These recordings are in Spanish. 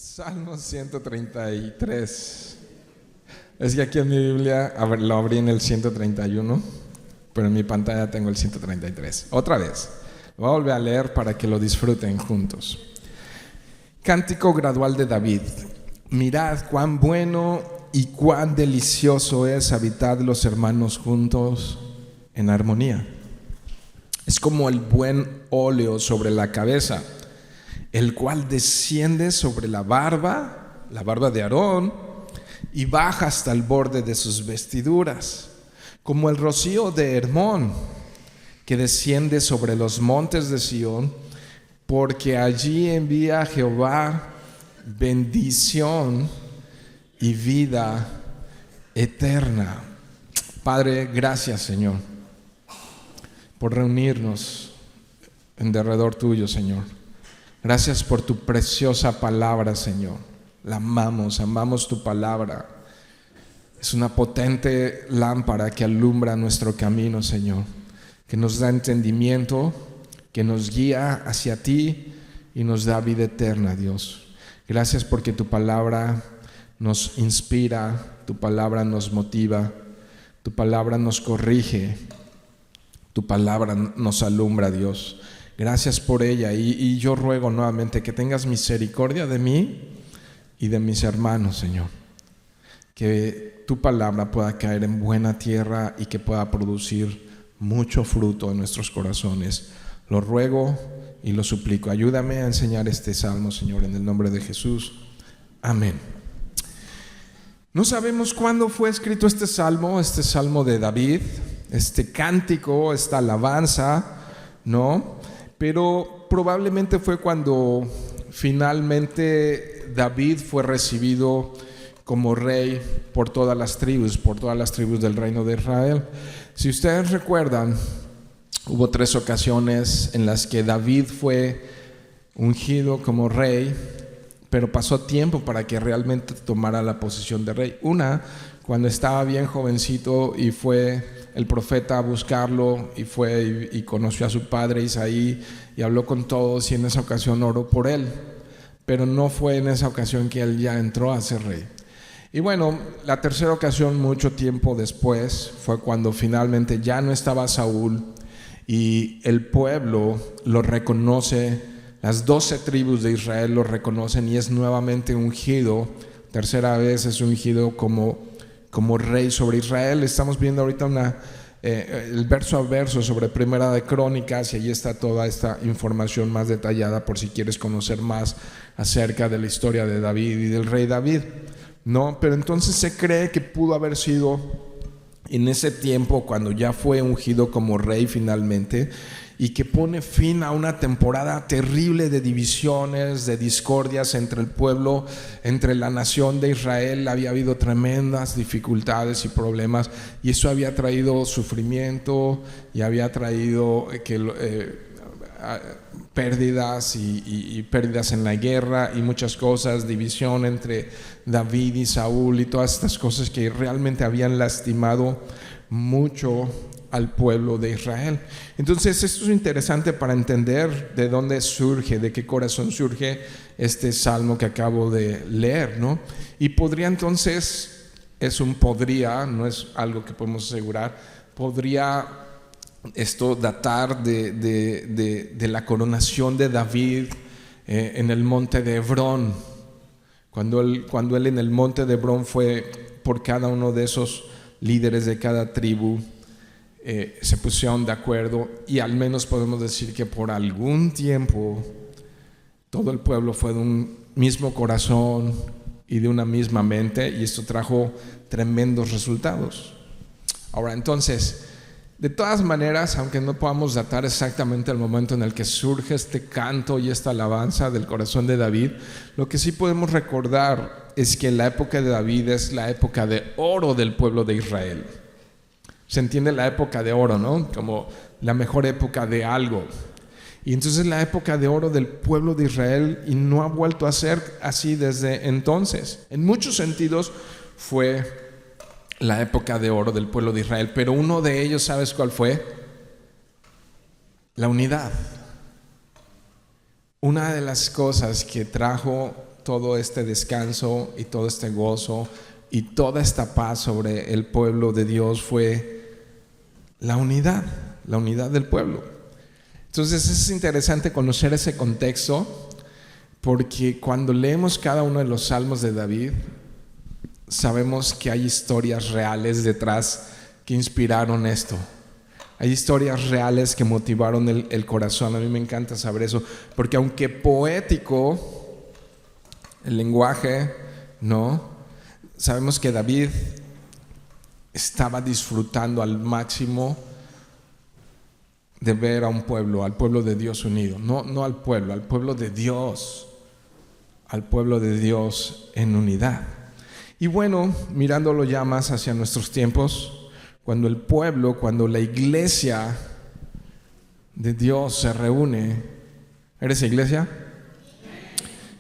Salmo 133. Es que aquí en mi Biblia, lo abrí en el 131, pero en mi pantalla tengo el 133. Otra vez, lo voy a volver a leer para que lo disfruten juntos. Cántico gradual de David. Mirad cuán bueno y cuán delicioso es habitar los hermanos juntos en armonía. Es como el buen óleo sobre la cabeza, el cual desciende sobre la barba de Aarón, y baja hasta el borde de sus vestiduras, como el rocío de Hermón, que desciende sobre los montes de Sión, porque allí envía Jehová bendición y vida eterna. Padre, gracias, Señor, por reunirnos en derredor tuyo, Señor. Gracias por tu preciosa palabra, Señor. La amamos tu palabra. Es una potente lámpara que alumbra nuestro camino, Señor, que nos da entendimiento, que nos guía hacia ti y nos da vida eterna, Dios. Gracias porque tu palabra nos inspira, tu palabra nos motiva, tu palabra nos corrige, tu palabra nos alumbra, Dios. Gracias por ella y yo ruego nuevamente que tengas misericordia de mí y de mis hermanos, Señor. Que tu palabra pueda caer en buena tierra y que pueda producir mucho fruto en nuestros corazones. Lo ruego y lo suplico. Ayúdame a enseñar este salmo, Señor, en el nombre de Jesús. Amén. No sabemos cuándo fue escrito este salmo de David, este cántico, esta alabanza, ¿no? Pero probablemente fue cuando finalmente David fue recibido como rey por todas las tribus del reino de Israel. Si ustedes recuerdan, hubo 3 ocasiones en las que David fue ungido como rey, pero pasó tiempo para que realmente tomara la posición de rey. Una, cuando estaba bien jovencito y fue el profeta a buscarlo y fue y conoció a su padre Isaí y habló con todos, y en esa ocasión oró por él, pero no fue en esa ocasión que él ya entró a ser rey. Y bueno, la tercera ocasión, mucho tiempo después, fue cuando finalmente ya no estaba Saúl y el pueblo lo reconoce, las 12 tribus de Israel lo reconocen y es nuevamente ungido, tercera vez es ungido como rey sobre Israel. Estamos viendo ahorita el verso a verso sobre Primera de Crónicas, y ahí está toda esta información más detallada por si quieres conocer más acerca de la historia de David y del rey David, ¿no? Pero entonces se cree que pudo haber sido en ese tiempo cuando ya fue ungido como rey finalmente, y que pone fin a una temporada terrible de divisiones, de discordias entre el pueblo, entre la nación de Israel. Había habido tremendas dificultades y problemas, y eso había traído sufrimiento y había traído pérdidas y pérdidas en la guerra y muchas cosas, división entre David y Saúl y todas estas cosas que realmente habían lastimado mucho al pueblo de Israel. Entonces esto es interesante para entender de dónde surge, de qué corazón surge este salmo que acabo de leer, ¿no? Y podría entonces, no es algo que podemos asegurar, podría esto datar de la coronación de David en el monte de Hebrón, cuando él en el monte de Hebrón fue por cada uno de esos líderes de cada tribu. Se pusieron de acuerdo, y al menos podemos decir que por algún tiempo todo el pueblo fue de un mismo corazón y de una misma mente, y esto trajo tremendos resultados. Ahora, entonces, de todas maneras, aunque no podamos datar exactamente el momento en el que surge este canto y esta alabanza del corazón de David, lo que sí podemos recordar es que la época de David es la época de oro del pueblo de Israel. Se entiende la época de oro, ¿no? Como la mejor época de algo. Y entonces la época de oro del pueblo de Israel, y no ha vuelto a ser así desde entonces. En muchos sentidos fue la época de oro del pueblo de Israel, pero uno de ellos, ¿sabes cuál fue? La unidad. Una de las cosas que trajo todo este descanso y todo este gozo y toda esta paz sobre el pueblo de Dios fue la unidad del pueblo. Entonces es interesante conocer ese contexto, porque cuando leemos cada uno de los salmos de David, sabemos que hay historias reales detrás que inspiraron esto. Hay historias reales que motivaron el corazón. A mí me encanta saber eso, porque aunque poético el lenguaje, ¿no? Sabemos que David estaba disfrutando al máximo de ver a un pueblo, al pueblo de Dios unido. No al pueblo de Dios, al pueblo de Dios en unidad. Y bueno, mirándolo ya más hacia nuestros tiempos, cuando el pueblo, cuando la iglesia de Dios se reúne, ¿eres iglesia?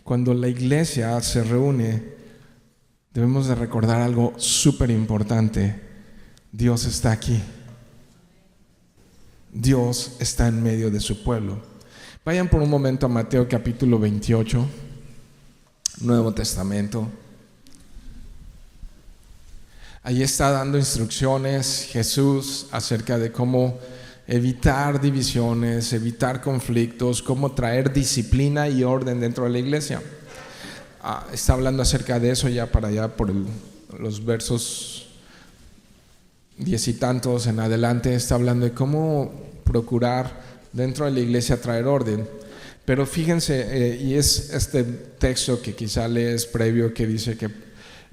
Cuando la iglesia se reúne, debemos de recordar algo súper importante. Dios está aquí. Dios está en medio de su pueblo. Vayan por un momento a Mateo capítulo 28, Nuevo Testamento. Allí está dando instrucciones Jesús acerca de cómo evitar divisiones, evitar conflictos, cómo traer disciplina y orden dentro de la iglesia. Está hablando acerca de eso ya para allá por los versos 10 y tantos en adelante. Está hablando de cómo procurar dentro de la iglesia traer orden. Pero fíjense, y es este texto que quizá lees previo, que dice que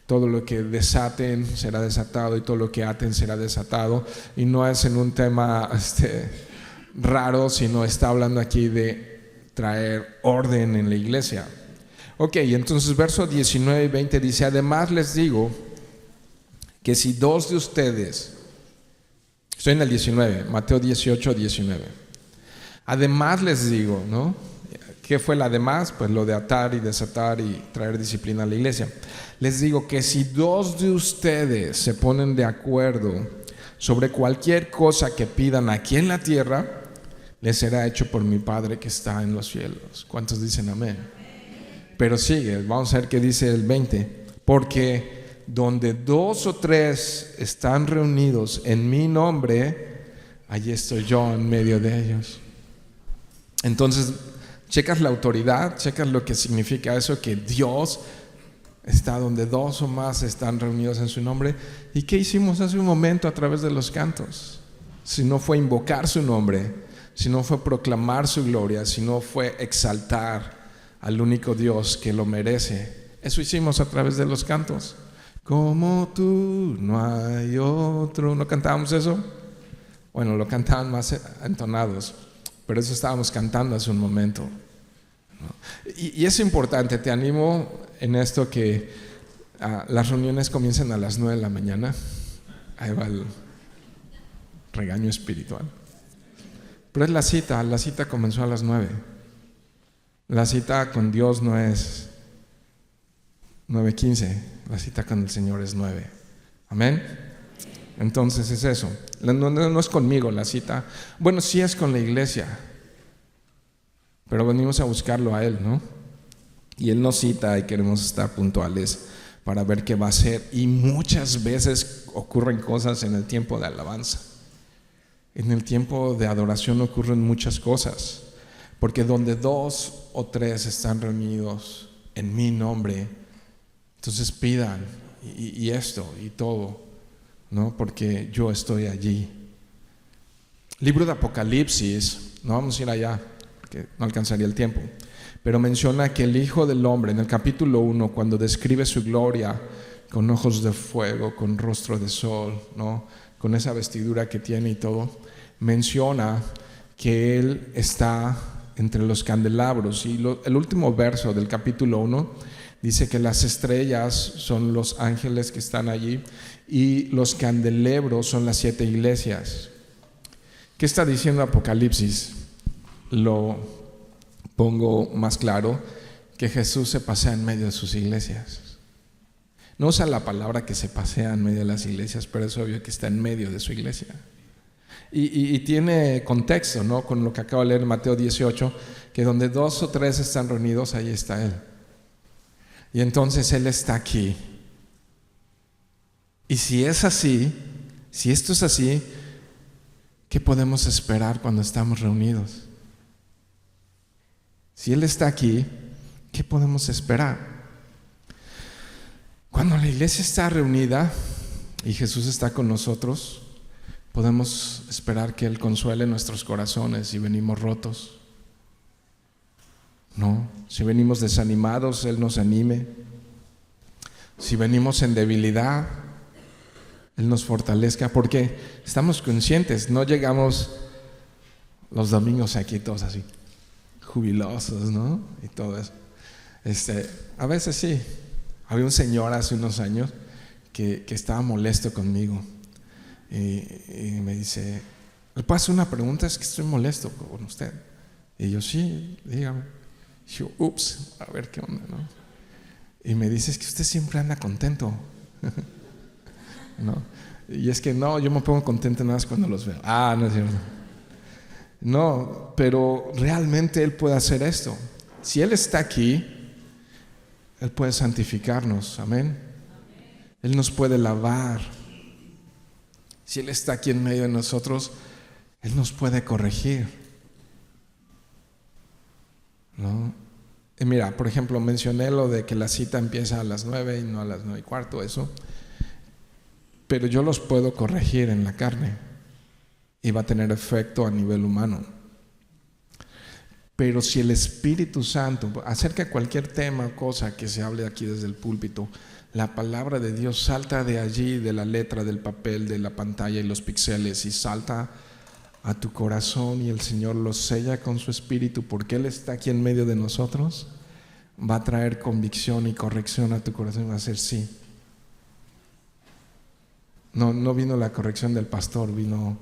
todo lo que desaten será desatado y todo lo que aten será desatado, y no es en un tema raro, sino está hablando aquí de traer orden en la iglesia. Ok, entonces versos 19 y 20 dice: además les digo que si dos de ustedes, estoy en el 19, Mateo 18, 19. Además les digo, ¿no? ¿Qué fue el además? Pues lo de atar y desatar y traer disciplina a la iglesia. Les digo que si dos de ustedes se ponen de acuerdo sobre cualquier cosa que pidan aquí en la tierra, les será hecho por mi Padre que está en los cielos. ¿Cuántos dicen amén? Pero sigue, vamos a ver qué dice el 20. Porque donde dos o tres están reunidos en mi nombre, allí estoy yo en medio de ellos. Entonces, checas la autoridad, checas lo que significa eso, que Dios está donde dos o más están reunidos en su nombre. ¿Y qué hicimos hace un momento a través de los cantos? Si no fue invocar su nombre, si no fue proclamar su gloria, si no fue exaltar al único Dios que lo merece. Eso hicimos a través de los cantos. Como tú no hay otro. ¿No cantábamos eso? Bueno, lo cantaban más entonados, pero eso estábamos cantando hace un momento. Y es importante, te animo en esto, que las reuniones comiencen a las 9 de la mañana. Ahí va el regaño espiritual. Pero es la cita comenzó a las 9. La cita con Dios no es 9:15, la cita con el Señor es 9. Amén. Entonces es eso. No es conmigo la cita. Bueno, sí es con la iglesia, pero venimos a buscarlo a Él, ¿no? Y Él nos cita y queremos estar puntuales para ver qué va a hacer. Y muchas veces ocurren cosas en el tiempo de alabanza. En el tiempo de adoración ocurren muchas cosas. Porque donde dos o tres están reunidos en mi nombre, entonces pidan y esto y todo, ¿no? Porque yo estoy allí. Libro de Apocalipsis, no vamos a ir allá, que no alcanzaría el tiempo, pero menciona que el Hijo del Hombre en el capítulo 1, cuando describe su gloria con ojos de fuego, con rostro de sol, ¿no? Con esa vestidura que tiene y todo, menciona que Él está entre los candelabros. Y el último verso del capítulo 1 dice que las estrellas son los ángeles que están allí y los candelabros son las 7 iglesias. ¿Qué está diciendo Apocalipsis? Lo pongo más claro, que Jesús se pasea en medio de sus iglesias. No usa la palabra que se pasea en medio de las iglesias, pero es obvio que está en medio de su iglesia. Y tiene contexto, ¿no? Con lo que acabo de leer en Mateo 18, que donde 2 o 3 están reunidos, ahí está Él. Y entonces Él está aquí. Y si es así, si esto es así, ¿qué podemos esperar cuando estamos reunidos? Si Él está aquí, ¿qué podemos esperar? Cuando la iglesia está reunida y Jesús está con nosotros, podemos esperar que Él consuele nuestros corazones si venimos rotos. No, si venimos desanimados, Él nos anime. Si venimos en debilidad, Él nos fortalezca, porque estamos conscientes, no llegamos los domingos aquí todos así, jubilosos, ¿no? Y todo eso. A veces sí. Había un señor hace unos años que estaba molesto conmigo y me dice, ¿le puedo hacer una pregunta? Es que estoy molesto con usted. Y yo, sí, dígame. Y yo, ups, a ver qué onda, ¿no? Y me dice, es que usted siempre anda contento. ¿No? Y es que no, yo me pongo contento nada más cuando los veo. No es cierto. No, pero realmente Él puede hacer esto. Si Él está aquí, Él puede santificarnos, amén. Él nos puede lavar. Si Él está aquí en medio de nosotros, Él nos puede corregir, ¿no? Y mira, por ejemplo, mencioné lo de que la cita empieza a las 9 y no a las 9:15, eso. Pero yo los puedo corregir en la carne y va a tener efecto a nivel humano. Pero si el Espíritu Santo, acerca de cualquier tema o cosa que se hable aquí desde el púlpito, la palabra de Dios salta de allí, de la letra, del papel, de la pantalla y los píxeles, y salta a tu corazón, y el Señor lo sella con su Espíritu, porque Él está aquí en medio de nosotros, va a traer convicción y corrección a tu corazón, va a ser sí. No vino la corrección del pastor, vino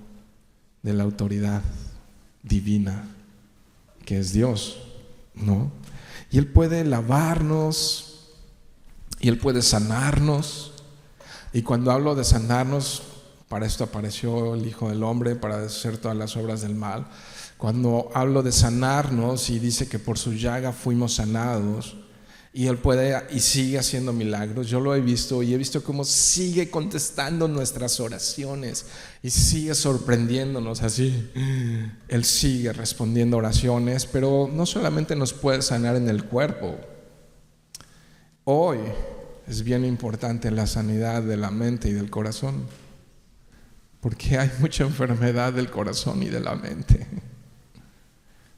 de la autoridad divina, que es Dios, ¿no? Y Él puede lavarnos, y Él puede sanarnos. Y cuando hablo de sanarnos, para esto apareció el Hijo del Hombre, para deshacer todas las obras del mal. Cuando hablo de sanarnos y dice que por su llaga fuimos sanados, y Él puede y sigue haciendo milagros. Yo lo he visto y he visto cómo sigue contestando nuestras oraciones y sigue sorprendiéndonos así. Él sigue respondiendo oraciones, pero no solamente nos puede sanar en el cuerpo. Hoy es bien importante la sanidad de la mente y del corazón, porque hay mucha enfermedad del corazón y de la mente.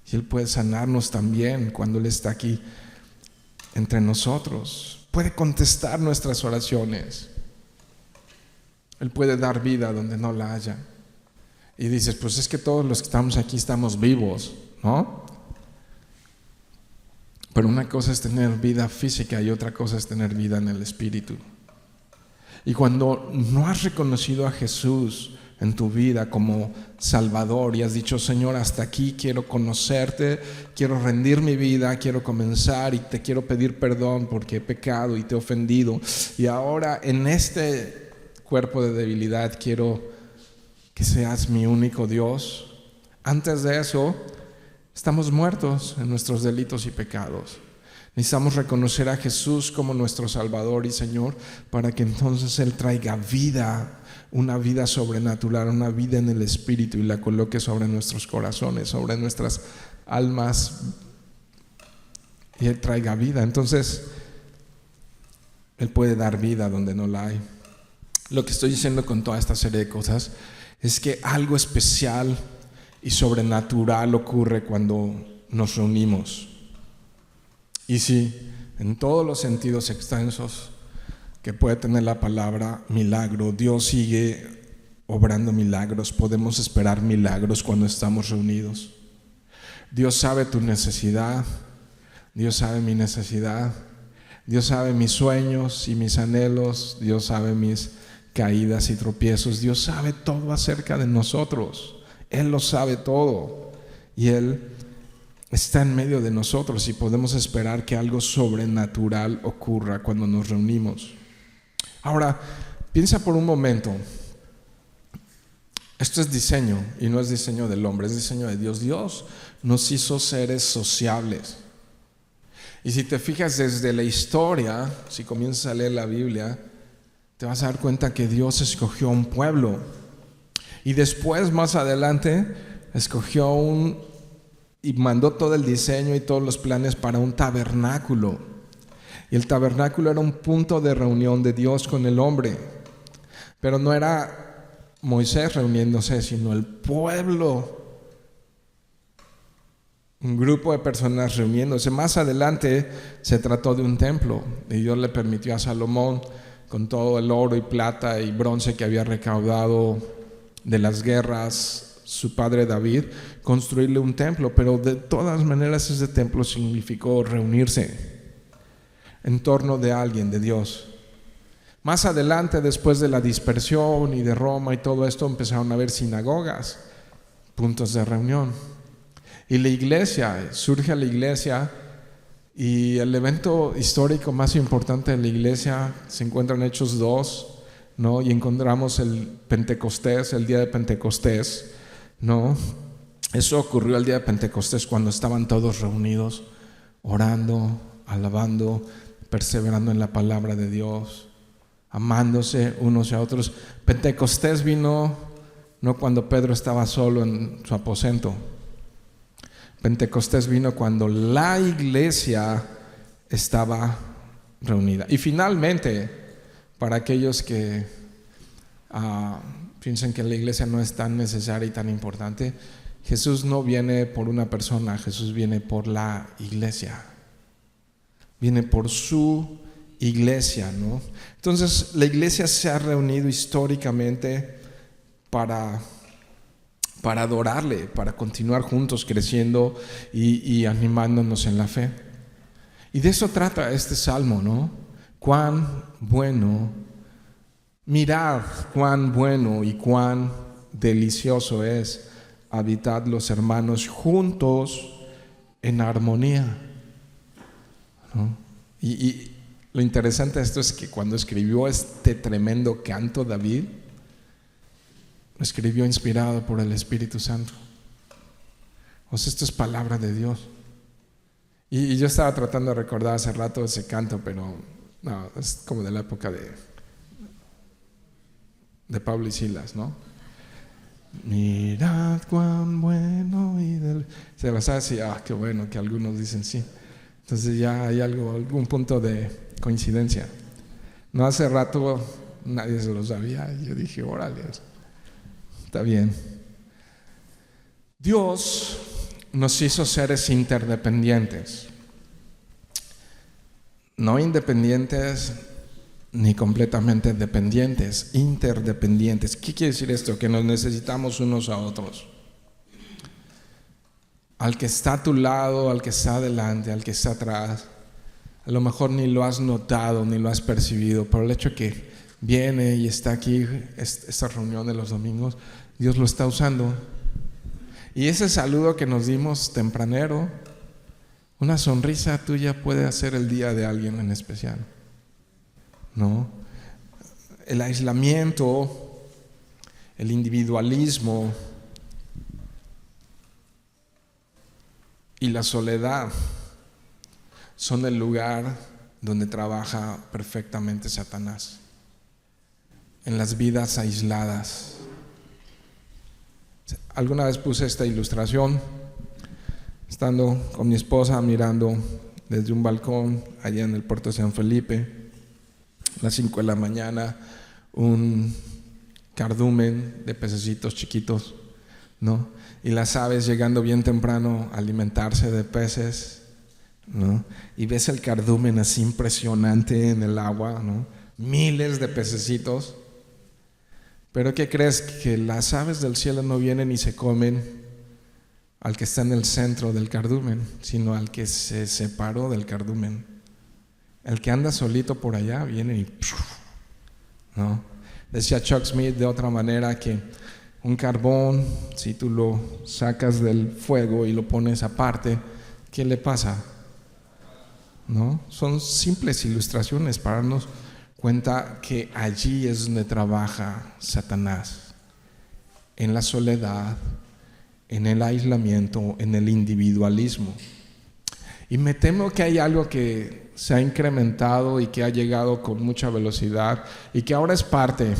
Y Él puede sanarnos también cuando Él está aquí entre nosotros. Puede contestar nuestras oraciones. Él puede dar vida donde no la haya. Y dices, pues es que todos los que estamos aquí estamos vivos, ¿no? Pero una cosa es tener vida física y otra cosa es tener vida en el Espíritu. Y cuando no has reconocido a Jesús en tu vida como Salvador y has dicho, Señor, hasta aquí quiero conocerte, quiero rendir mi vida, quiero comenzar y te quiero pedir perdón porque he pecado y te he ofendido, y ahora en este cuerpo de debilidad quiero que seas mi único Dios. Antes de eso estamos muertos en nuestros delitos y pecados. Necesitamos reconocer a Jesús como nuestro Salvador y Señor para que entonces Él traiga vida, una vida sobrenatural, una vida en el Espíritu, y la coloque sobre nuestros corazones, sobre nuestras almas, y Él traiga vida. Entonces Él puede dar vida donde no la hay. Lo que estoy diciendo con toda esta serie de cosas es que algo especial y sobrenatural ocurre cuando nos reunimos. Y sí, en todos los sentidos extensos que puede tener la palabra milagro, Dios sigue obrando milagros. Podemos esperar milagros cuando estamos reunidos. Dios sabe tu necesidad, Dios sabe mi necesidad, Dios sabe mis sueños y mis anhelos, Dios sabe mis caídas y tropiezos, Dios sabe todo acerca de nosotros. Él lo sabe todo y Él está en medio de nosotros, y podemos esperar que algo sobrenatural ocurra cuando nos reunimos. Ahora, piensa por un momento, esto es diseño y no es diseño del hombre, es diseño de Dios. Dios nos hizo seres sociables, Y si te fijas desde la historia, si comienzas a leer la Biblia, te vas a dar cuenta que Dios escogió un pueblo. Y después, más adelante, escogió y mandó todo el diseño y todos los planes para un tabernáculo. Y el tabernáculo era un punto de reunión de Dios con el hombre. Pero no era Moisés reuniéndose, sino el pueblo. Un grupo de personas reuniéndose. Más adelante se trató de un templo. Y Dios le permitió a Salomón, con todo el oro y plata y bronce que había recaudado de las guerras, su padre David, construirle un templo. Pero de todas maneras ese templo significó reunirse en torno de alguien, de Dios. Más adelante, después de la dispersión y de Roma y todo esto, empezaron a haber sinagogas, puntos de reunión. Y la iglesia, surge la iglesia, y el evento histórico más importante de la iglesia se encuentra en Hechos 2, ¿no? Y encontramos el Pentecostés, el día de Pentecostés, ¿no? Eso ocurrió el día de Pentecostés, cuando estaban todos reunidos, orando, alabando, perseverando en la palabra de Dios, amándose unos a otros. Pentecostés vino no cuando Pedro estaba solo en su aposento. Pentecostés vino cuando la iglesia estaba reunida. Y finalmente, para aquellos que piensan que la iglesia no es tan necesaria y tan importante, Jesús no viene por una persona, Jesús viene por la iglesia. Viene por su iglesia, ¿no? Entonces, la iglesia se ha reunido históricamente para adorarle, para continuar juntos creciendo y animándonos en la fe. Y de eso trata este salmo, ¿no? Cuán bueno, mirad cuán bueno y cuán delicioso es habitar los hermanos juntos en armonía, ¿no? Y lo interesante de esto es que cuando escribió este tremendo canto David, lo escribió inspirado por el Espíritu Santo. O sea, esto es palabra de Dios. Y yo estaba tratando de recordar hace rato ese canto, pero no, es como de la época de Pablo y Silas, ¿no? Mirad cuán bueno y se las hace, qué bueno, que algunos dicen sí. Entonces ya hay algún punto de coincidencia. No, hace rato nadie se lo sabía y yo dije, órale, está bien. Dios nos hizo seres interdependientes, no independientes ni completamente dependientes, interdependientes. ¿Qué quiere decir esto? Que nos necesitamos unos a otros. Al que está a tu lado, al que está adelante, al que está atrás, a lo mejor ni lo has notado, ni lo has percibido, pero el hecho que viene y está aquí, esta reunión de los domingos, Dios lo está usando. Y ese saludo que nos dimos tempranero, una sonrisa tuya puede hacer el día de alguien en especial, ¿no? El aislamiento, el individualismo y la soledad son el lugar donde trabaja perfectamente Satanás, en las vidas aisladas. Alguna vez puse esta ilustración, estando con mi esposa mirando desde un balcón allá en el puerto de San Felipe, a las 5 de la mañana, un cardumen de pececitos chiquitos, ¿no? Y las aves llegando bien temprano a alimentarse de peces, ¿no? Y ves el cardumen así impresionante en el agua, ¿no? Miles de pececitos. Pero ¿qué crees? Que las aves del cielo no vienen y se comen al que está en el centro del cardumen, sino al que se separó del cardumen. El que anda solito por allá viene y ¿no? Decía Chuck Smith de otra manera que un carbón, si tú lo sacas del fuego y lo pones aparte, ¿qué le pasa? ¿No? Son simples ilustraciones para darnos cuenta que allí es donde trabaja Satanás, en la soledad, en el aislamiento, en el individualismo. Y me temo que hay algo que se ha incrementado y que ha llegado con mucha velocidad y que ahora es parte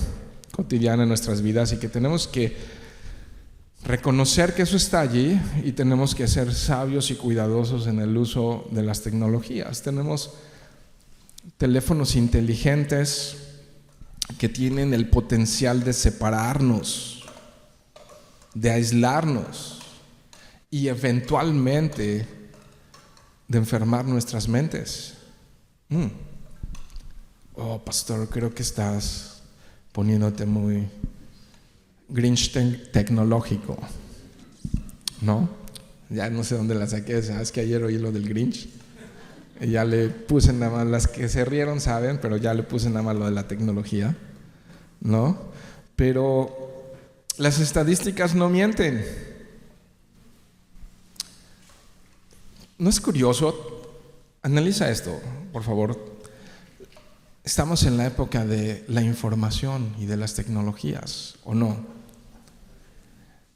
cotidiana de nuestras vidas y que tenemos que reconocer que eso está allí y tenemos que ser sabios y cuidadosos en el uso de las tecnologías. Tenemos teléfonos inteligentes que tienen el potencial de separarnos, de aislarnos y eventualmente de enfermar nuestras mentes. Oh, pastor, creo que estás poniéndote muy Grinch tecnológico, ¿no? Ya no sé dónde la saqué, ¿sabes? Que ayer oí lo del Grinch y ya le puse nada más, las que se rieron saben, pero ya le puse nada más lo de la tecnología, ¿no? Pero las estadísticas no mienten. ¿No es curioso? Analiza esto, por favor. Estamos en la época de la información y de las tecnologías, ¿o no?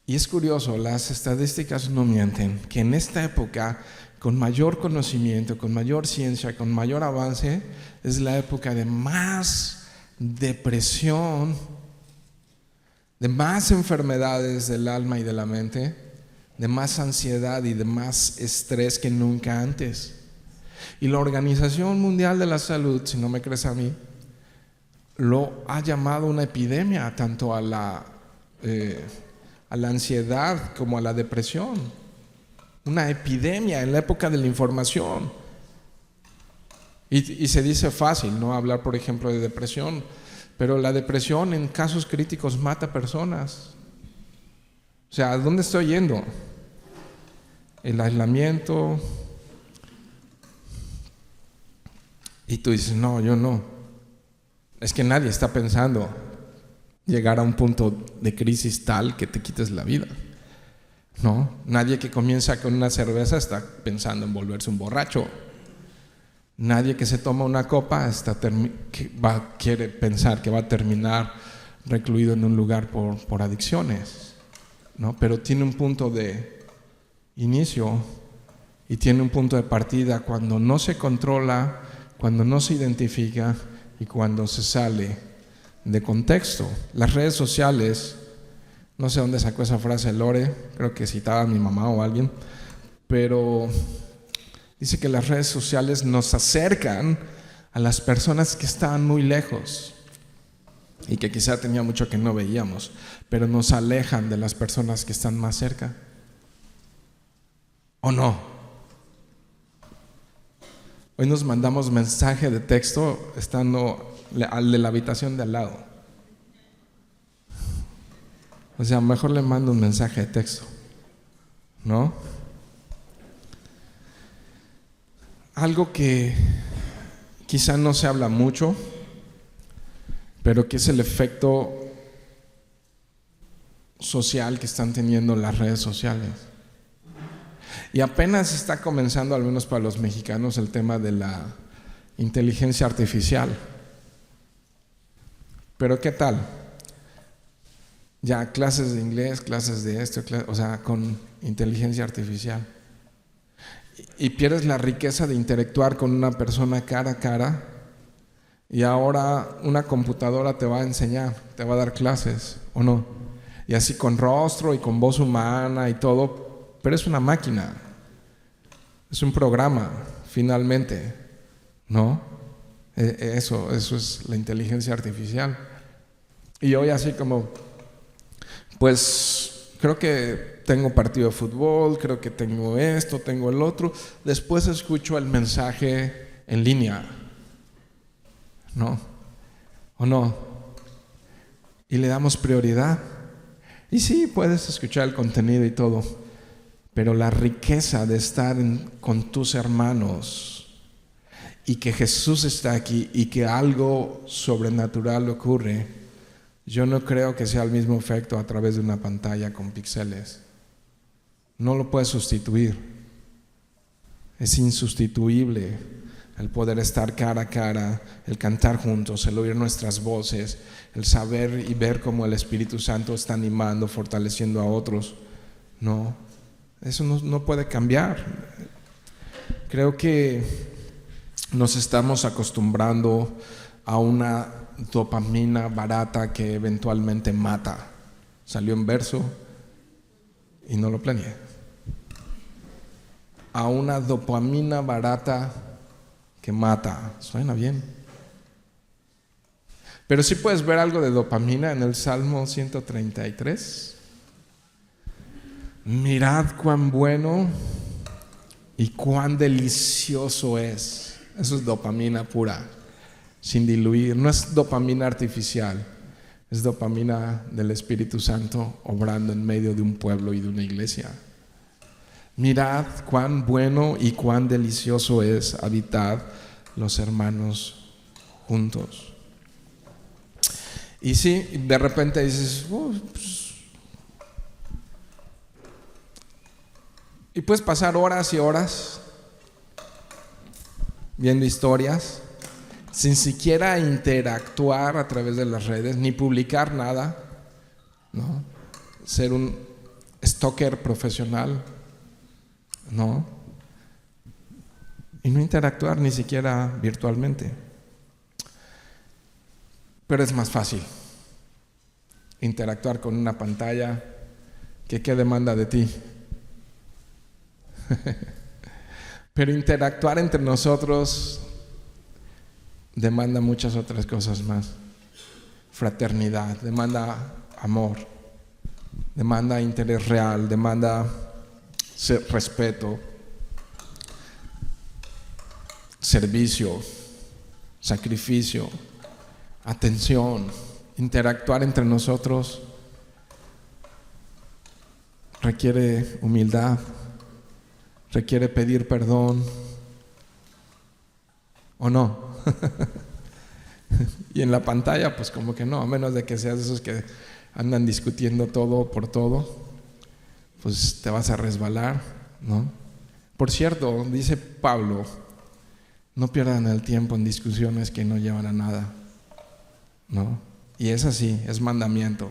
Y es curioso, las estadísticas no mienten, que en esta época, con mayor conocimiento, con mayor ciencia, con mayor avance, es la época de más depresión, de más enfermedades del alma y de la mente, de más ansiedad y de más estrés que nunca antes. Y la Organización Mundial de la Salud, si no me crees a mí, lo ha llamado una epidemia tanto a la ansiedad como a la depresión. Una epidemia en la época de la información. Y se dice fácil, ¿no? Hablar, por ejemplo, de depresión, pero la depresión en casos críticos mata personas. O sea, ¿a dónde estoy yendo? El aislamiento. Y tú dices, no, yo no. Es que nadie está pensando llegar a un punto de crisis tal que te quites la vida. No, nadie que comienza con una cerveza está pensando en volverse un borracho. Nadie que se toma una copa quiere pensar que va a terminar recluido en un lugar por adicciones, ¿no? Pero tiene un punto de inicio y tiene un punto de partida cuando no se controla, cuando no se identifica y cuando se sale de contexto. Las redes sociales, no sé dónde sacó esa frase Lore, creo que citaba a mi mamá o a alguien, pero dice que las redes sociales nos acercan a las personas que estaban muy lejos y que quizá tenía mucho que no veíamos, pero nos alejan de las personas que están más cerca. ¿O no? Hoy nos mandamos mensaje de texto estando al de la habitación de al lado. O sea, mejor le mando un mensaje de texto, ¿no? Algo que quizá no se habla mucho, pero que es el efecto social que están teniendo las redes sociales. Y apenas está comenzando, al menos para los mexicanos, el tema de la inteligencia artificial. Pero ¿qué tal? Ya clases de inglés, clases de esto, o sea, con inteligencia artificial. Y pierdes la riqueza de interactuar con una persona cara a cara. Y ahora una computadora te va a enseñar, te va a dar clases, ¿o no? Y así con rostro y con voz humana y todo, pero es una máquina. Es un programa, finalmente, ¿no? Eso es la inteligencia artificial. Y hoy así como, pues creo que tengo partido de fútbol, creo que tengo esto, tengo el otro. Después escucho el mensaje en línea, ¿no? ¿O no? Y le damos prioridad. Y sí, puedes escuchar el contenido y todo, pero la riqueza de estar con tus hermanos y que Jesús está aquí y que algo sobrenatural ocurre, yo no creo que sea el mismo efecto a través de una pantalla con píxeles. No lo puedes sustituir. Es insustituible el poder estar cara a cara, el cantar juntos, el oír nuestras voces, el saber y ver cómo el Espíritu Santo está animando, fortaleciendo a otros. No, eso no puede cambiar. Creo que nos estamos acostumbrando a una dopamina barata que eventualmente mata. Salió en verso y no lo planeé. A una dopamina barata que mata. Suena bien. Pero sí puedes ver algo de dopamina en el Salmo 133. Mirad cuán bueno y cuán delicioso es. Eso es dopamina pura, sin diluir. No es dopamina artificial, es dopamina del Espíritu Santo obrando en medio de un pueblo y de una iglesia. Mirad cuán bueno y cuán delicioso es habitar los hermanos juntos. Y sí, de repente dices, pues. Y puedes pasar horas y horas viendo historias sin siquiera interactuar a través de las redes, ni publicar nada, ¿no? Ser un stalker profesional, ¿no? Y no interactuar ni siquiera virtualmente. Pero es más fácil interactuar con una pantalla que qué demanda de ti. Pero interactuar entre nosotros demanda muchas otras cosas más. Fraternidad, demanda amor, demanda interés real, demanda respeto, servicio, sacrificio, atención. Interactuar entre nosotros requiere humildad, requiere pedir perdón, ¿o no? Y en la pantalla pues como que no, a menos de que seas esos que andan discutiendo todo por todo, pues te vas a resbalar, ¿no? Por cierto, dice Pablo, no pierdan el tiempo en discusiones que no llevan a nada, ¿no? Y es así, es mandamiento.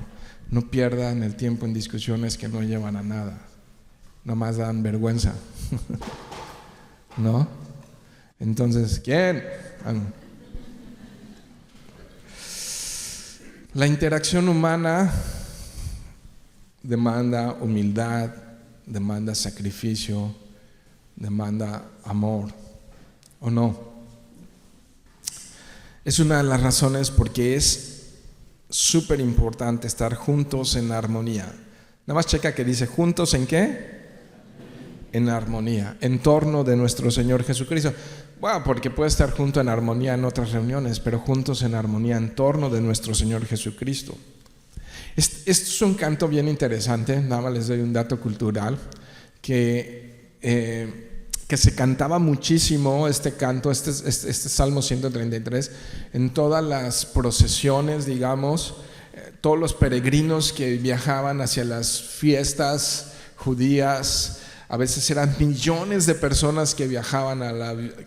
No pierdan el tiempo en discusiones que no llevan a nada, nomás dan vergüenza. ¿No? Entonces, ¿quién? La interacción humana demanda humildad, demanda sacrificio, demanda amor, ¿o no? Es una de las razones porque es súper importante estar juntos en armonía. Nada más checa que dice, ¿juntos en qué? En armonía, en torno de nuestro Señor Jesucristo. Bueno, porque puede estar junto en armonía en otras reuniones, pero juntos en armonía en torno de nuestro Señor Jesucristo. Esto es un canto bien interesante, nada más les doy un dato cultural, que se cantaba muchísimo este canto, este Salmo 133, en todas las procesiones, digamos, todos los peregrinos que viajaban hacia las fiestas judías. A veces eran millones de personas que viajaban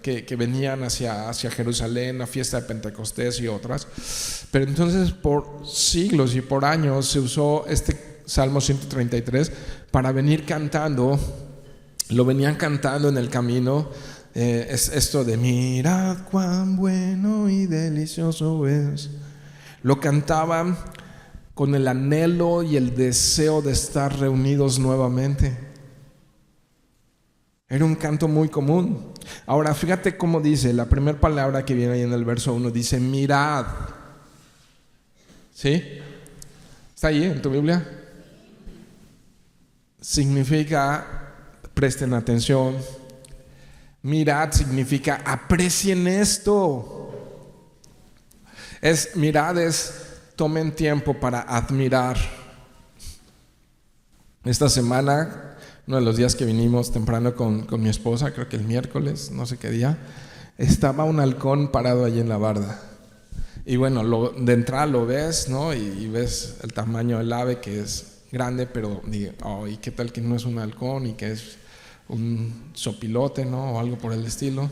que venían hacia Jerusalén, la fiesta de Pentecostés y otras. Pero entonces por siglos y por años se usó este Salmo 133 para venir cantando. Lo venían cantando en el camino. Es esto de mirad cuán bueno y delicioso es. Lo cantaban con el anhelo y el deseo de estar reunidos nuevamente. Era un canto muy común. Ahora fíjate cómo dice, la primera palabra que viene ahí en el verso 1 dice mirad. ¿Sí? ¿Está ahí en tu Biblia? Significa, presten atención, mirad significa aprecien esto. Mirad es tomen tiempo para admirar. Esta semana, uno de los días que vinimos temprano con mi esposa, creo que el miércoles, no sé qué día, estaba un halcón parado allí en la barda. Y bueno, de entrada lo ves, ¿no? Y ves el tamaño del ave, que es grande, pero ¿y qué tal que no es un halcón y que es un sopilote, ¿no? O algo por el estilo.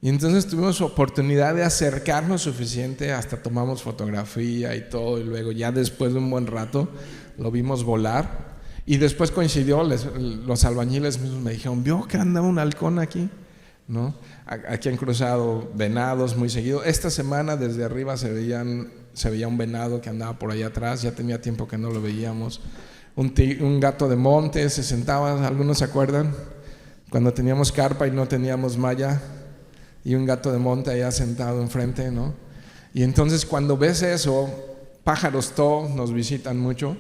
Y entonces tuvimos oportunidad de acercarnos suficiente, hasta tomamos fotografía y todo, y luego ya después de un buen rato lo vimos volar. Y después coincidió, los albañiles mismos me dijeron, ¿vio que andaba un halcón aquí? ¿no? Aquí han cruzado venados muy seguido. Esta semana desde arriba se veía un venado que andaba por allá atrás, ya tenía tiempo que no lo veíamos. Un gato de monte se sentaba, ¿algunos se acuerdan? Cuando teníamos carpa y no teníamos malla, y un gato de monte allá sentado enfrente, ¿no? Y entonces cuando ves eso, pájaros todos nos visitan mucho,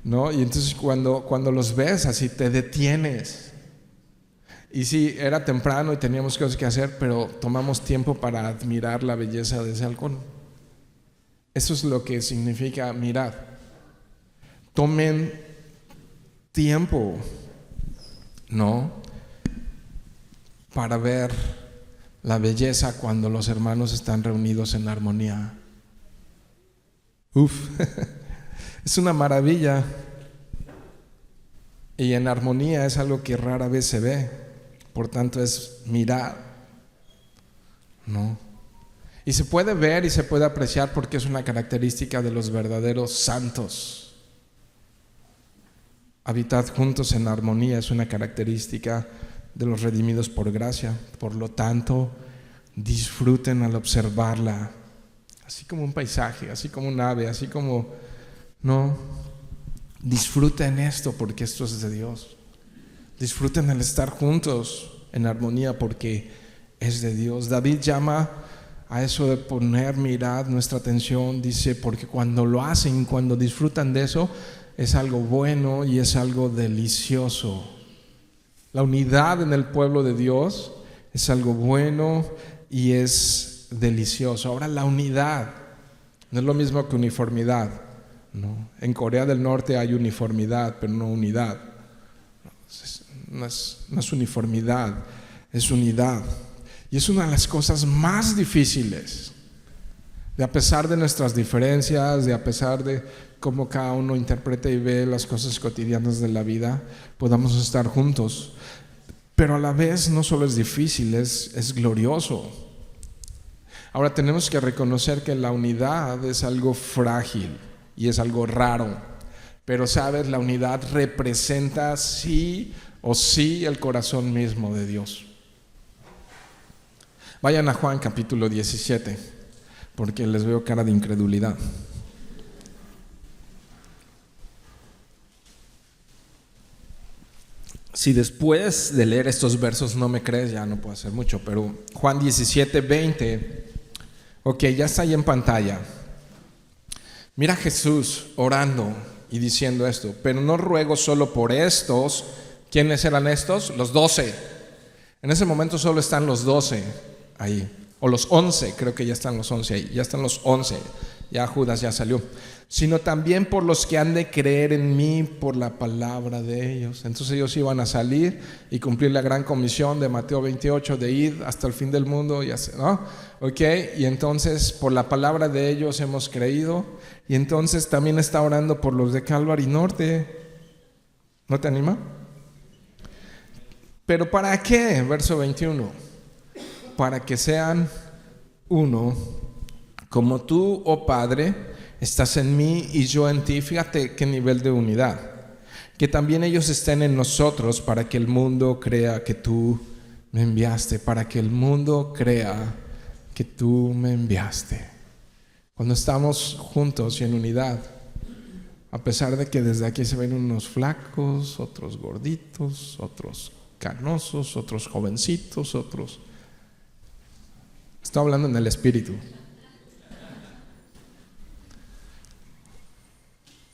¿no? Y entonces cuando los ves así te detienes. Y sí, era temprano y teníamos cosas que hacer, pero tomamos tiempo para admirar la belleza de ese halcón. Eso es lo que significa mirar. Tomen tiempo, ¿no? Para ver la belleza cuando los hermanos están reunidos en armonía. Es una maravilla. Y en armonía es algo que rara vez se ve. Por tanto es mirar, ¿no? Y se puede ver y se puede apreciar porque es una característica de los verdaderos santos. Habitar juntos en armonía es una característica de los redimidos por gracia. Por lo tanto, disfruten al observarla, así como un paisaje, así como un ave, así como, ¿no? Disfruten esto porque esto es de Dios. Disfruten el estar juntos en armonía porque es de Dios. David llama a eso de poner, mirad, nuestra atención, dice, porque cuando lo hacen, cuando disfrutan de eso, es algo bueno y es algo delicioso. La unidad en el pueblo de Dios es algo bueno y es delicioso. Ahora, la unidad no es lo mismo que uniformidad, ¿no? En Corea del Norte hay uniformidad, pero no unidad. No es uniformidad, es unidad. Y es una de las cosas más difíciles, de a pesar de nuestras diferencias, de a pesar de cómo cada uno interpreta y ve las cosas cotidianas de la vida, podamos estar juntos. Pero a la vez no solo es difícil, es glorioso. Ahora tenemos que reconocer que la unidad es algo frágil y es algo raro. Pero sabes, la unidad representa sí o sí el corazón mismo de Dios. Vayan a Juan capítulo 17, porque les veo cara de incredulidad. Si después de leer estos versos no me crees, ya no puedo hacer mucho, pero Juan 17, 20, ok, ya está ahí en pantalla. Mira a Jesús orando y diciendo esto: pero no ruego solo por estos. ¿Quiénes eran estos? Los 12. En ese momento solo están los 12 ahí, o los 11, creo que ya están los 11 ahí, ya están los 11, ya Judas ya salió. Sino también por los que han de creer en mí por la palabra de ellos. Entonces ellos iban a salir y cumplir la gran comisión de Mateo 28, de ir hasta el fin del mundo, ¿no? Ok, y entonces por la palabra de ellos hemos creído. Y entonces también está orando por los de Calvary Norte. ¿No te anima? ¿Pero para qué? Verso 21. Para que sean uno, como tú, oh Padre, estás en mí y yo en ti. Fíjate qué nivel de unidad. Que también ellos estén en nosotros, para que el mundo crea que tú me enviaste. Para que el mundo crea que tú me enviaste. Cuando estamos juntos y en unidad, a pesar de que desde aquí se ven unos flacos, otros gorditos, otros canosos, otros jovencitos, otros... Estoy hablando en el espíritu.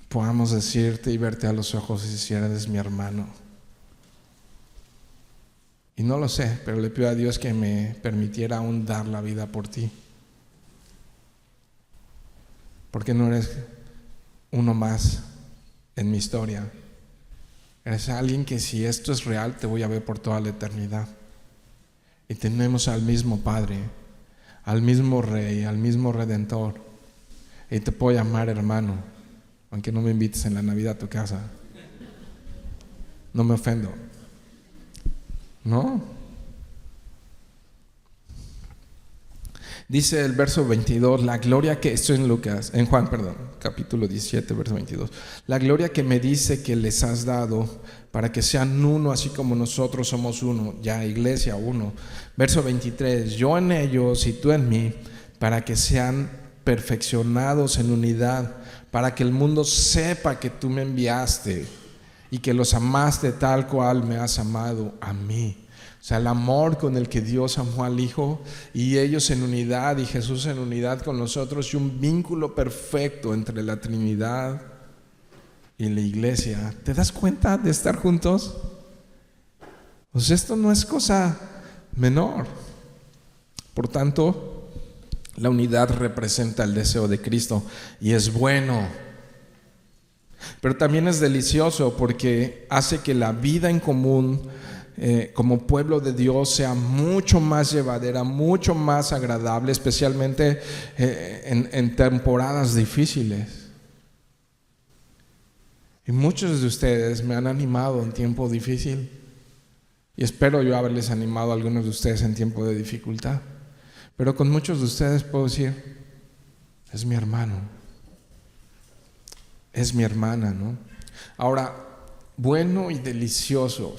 Podamos decirte y verte a los ojos y decir: eres mi hermano. Y no lo sé, pero le pido a Dios que me permitiera aún dar la vida por ti. Porque no eres uno más en mi historia. Eres alguien que, si esto es real, te voy a ver por toda la eternidad. Y tenemos al mismo Padre, al mismo Rey, al mismo Redentor. Y te puedo llamar hermano, aunque no me invites en la Navidad a tu casa. No me ofendo. ¿No? Dice el verso 22, la gloria que, esto en Lucas, en Juan, perdón, capítulo 17, verso 22. La gloria que me dice que les has dado para que sean uno, así como nosotros somos uno, ya iglesia uno. Verso 23, yo en ellos y tú en mí, para que sean perfeccionados en unidad, para que el mundo sepa que tú me enviaste y que los amaste tal cual me has amado a mí. O sea, el amor con el que Dios amó al Hijo, y ellos en unidad y Jesús en unidad con nosotros, y un vínculo perfecto entre la Trinidad y la iglesia. ¿Te das cuenta de estar juntos? Pues esto no es cosa menor. Por tanto, la unidad representa el deseo de Cristo y es bueno. Pero también es delicioso porque hace que la vida en común como pueblo de Dios sea mucho más llevadera, mucho más agradable, especialmente en temporadas difíciles. Y muchos de ustedes me han animado en tiempo difícil, y espero yo haberles animado a algunos de ustedes en tiempo de dificultad. Pero con muchos de ustedes puedo decir, es mi hermano, es mi hermana, ¿no? Ahora, bueno y delicioso.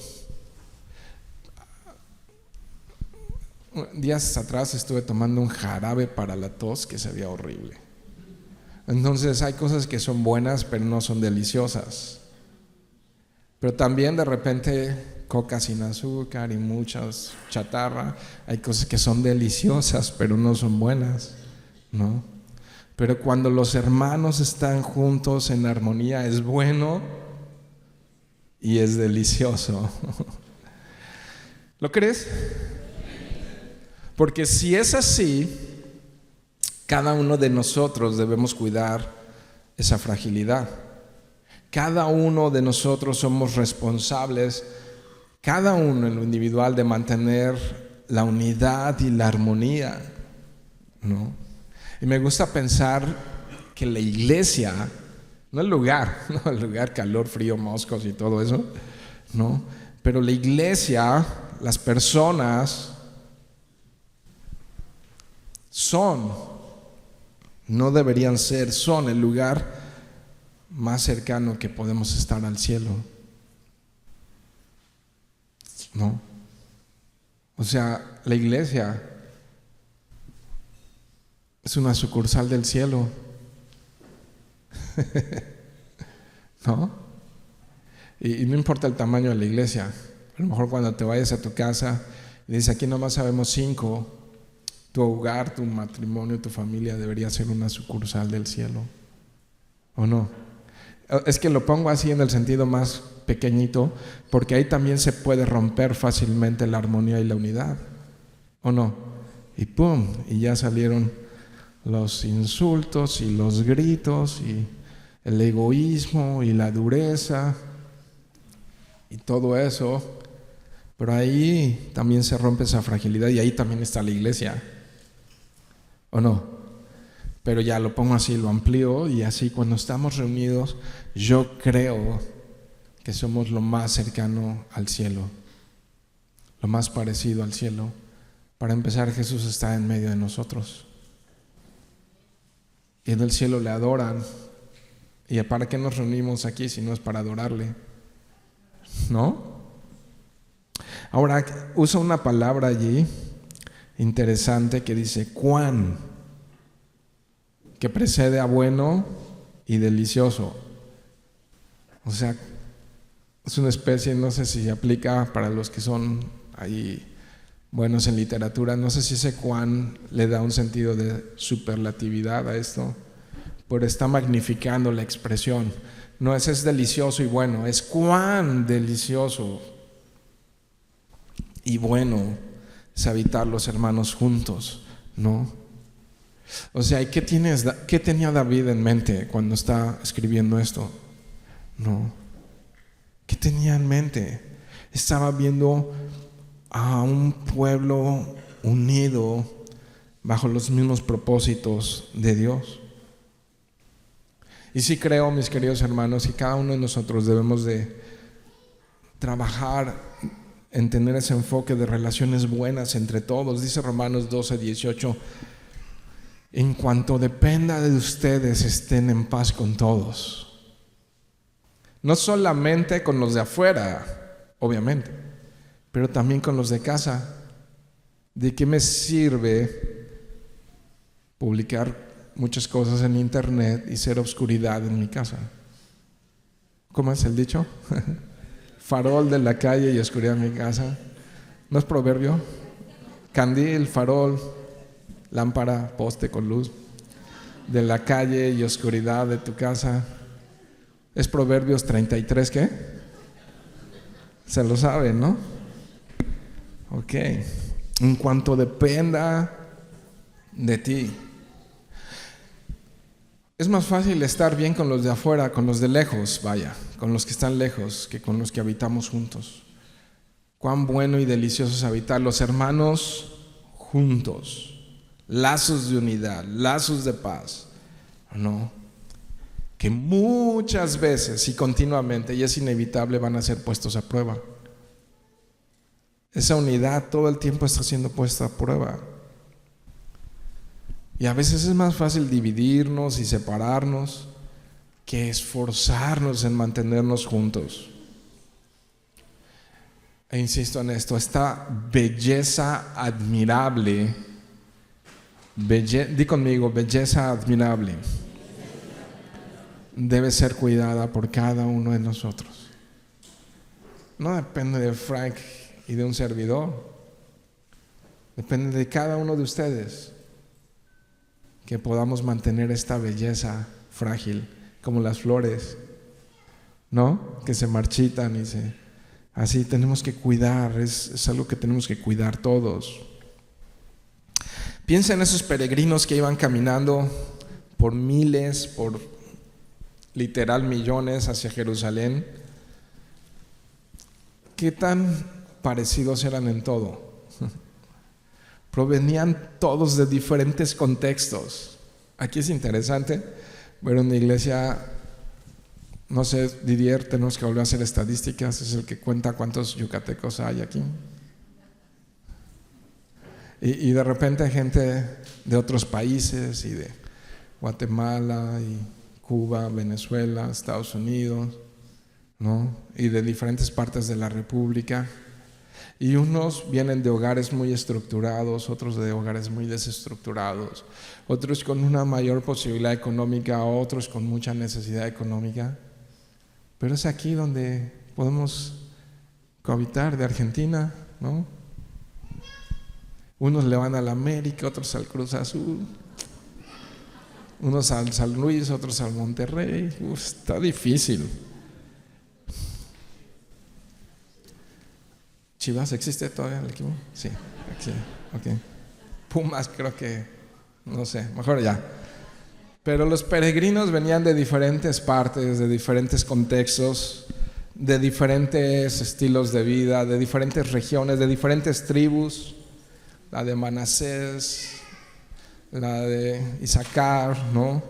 Días atrás estuve tomando un jarabe para la tos que se veía horrible. Entonces hay cosas que son buenas pero no son deliciosas. Pero también de repente coca sin azúcar y muchas chatarra. Hay cosas que son deliciosas pero no son buenas, ¿no? Pero cuando los hermanos están juntos en armonía es bueno y es delicioso. ¿Lo crees? Porque si es así, cada uno de nosotros debemos cuidar esa fragilidad. Cada uno de nosotros somos responsables, cada uno en lo individual, de mantener la unidad y la armonía, ¿no? Y me gusta pensar que la iglesia, no el lugar, no el lugar, calor, frío, moscos y todo eso, ¿no? Pero la iglesia, las personas son, no deberían ser, son el lugar más cercano que podemos estar al cielo, ¿no? O sea, la iglesia es una sucursal del cielo, ¿no? Y no importa el tamaño de la iglesia. A lo mejor cuando te vayas a tu casa y dices, aquí nomás sabemos 5, tu hogar, tu matrimonio, tu familia debería ser una sucursal del cielo, ¿o no? Es que lo pongo así en el sentido más pequeñito, porque ahí también se puede romper fácilmente la armonía y la unidad, ¿o no? Y ¡pum! Y ya salieron los insultos y los gritos y el egoísmo y la dureza y todo eso. Pero ahí también se rompe esa fragilidad y ahí también está la iglesia, ¿o no? Pero ya lo pongo así, lo amplío, y así cuando estamos reunidos, yo creo que somos lo más cercano al cielo, lo más parecido al cielo. Para empezar, Jesús está en medio de nosotros y en el cielo le adoran. ¿Y para qué nos reunimos aquí si no es para adorarle? ¿No? Ahora, usa una palabra allí interesante que dice cuán, que precede a bueno y delicioso. O sea, es una especie, no sé si se aplica para los que son ahí buenos en literatura, no sé si ese cuán le da un sentido de superlatividad a esto, pero está magnificando la expresión. No es delicioso y bueno, es cuán delicioso y bueno es habitar los hermanos juntos, ¿no? O sea, ¿qué tenía David en mente cuando está escribiendo esto? ¿No? ¿Qué tenía en mente? Estaba viendo a un pueblo unido bajo los mismos propósitos de Dios. Y sí creo, mis queridos hermanos, que cada uno de nosotros debemos de trabajar en tener ese enfoque de relaciones buenas entre todos. Dice Romanos 12:18, En cuanto dependa de ustedes, estén en paz con todos. No solamente con los de afuera, obviamente, pero también con los de casa. ¿De qué me sirve publicar muchas cosas en internet y ser obscuridad en mi casa? ¿Cómo es el dicho? Farol de la calle y oscuridad en mi casa. ¿No es proverbio? Candil, farol, lámpara, poste con luz de la calle y oscuridad de tu casa. ¿Es Proverbios 33 qué? Se lo saben, ¿no? Ok. En cuanto dependa de ti. Es más fácil estar bien con los de afuera, con los de lejos, vaya, con los que están lejos, que con los que habitamos juntos. Cuán bueno y delicioso es habitar los hermanos juntos. Lazos de unidad, lazos de paz, ¿no? Que muchas veces y continuamente, y es inevitable, van a ser puestos a prueba. Esa unidad todo el tiempo está siendo puesta a prueba. Y a veces es más fácil dividirnos y separarnos que esforzarnos en mantenernos juntos. E insisto en esto, esta belleza admirable, di conmigo, belleza admirable, debe ser cuidada por cada uno de nosotros. No depende de Frank y de un servidor, depende de cada uno de ustedes, que podamos mantener esta belleza frágil, como las flores, ¿no? Que se marchitan y así tenemos que cuidar, es algo que tenemos que cuidar todos. Piensa en esos peregrinos que iban caminando por miles, por literal millones hacia Jerusalén. ¿Qué tan parecidos eran en todo? Provenían todos de diferentes contextos. Aquí es interesante ver una iglesia, no sé, Didier, tenemos que volver a hacer estadísticas, es el que cuenta cuántos yucatecos hay aquí. Y de repente hay gente de otros países, y de Guatemala, y Cuba, Venezuela, Estados Unidos, ¿no? Y de diferentes partes de la República. Y unos vienen de hogares muy estructurados, otros de hogares muy desestructurados, otros con una mayor posibilidad económica, otros con mucha necesidad económica. Pero es aquí donde podemos cohabitar, de Argentina, ¿no? Unos le van al América, otros al Cruz Azul, unos al San Luis, otros al Monterrey. Está difícil. ¿Chivas existe todavía el equipo? Sí, ok. Pumas creo que, no sé, mejor ya. Pero los peregrinos venían de diferentes partes, de diferentes contextos, de diferentes estilos de vida, de diferentes regiones, de diferentes tribus. La de Manasés, la de Isaacar, ¿no?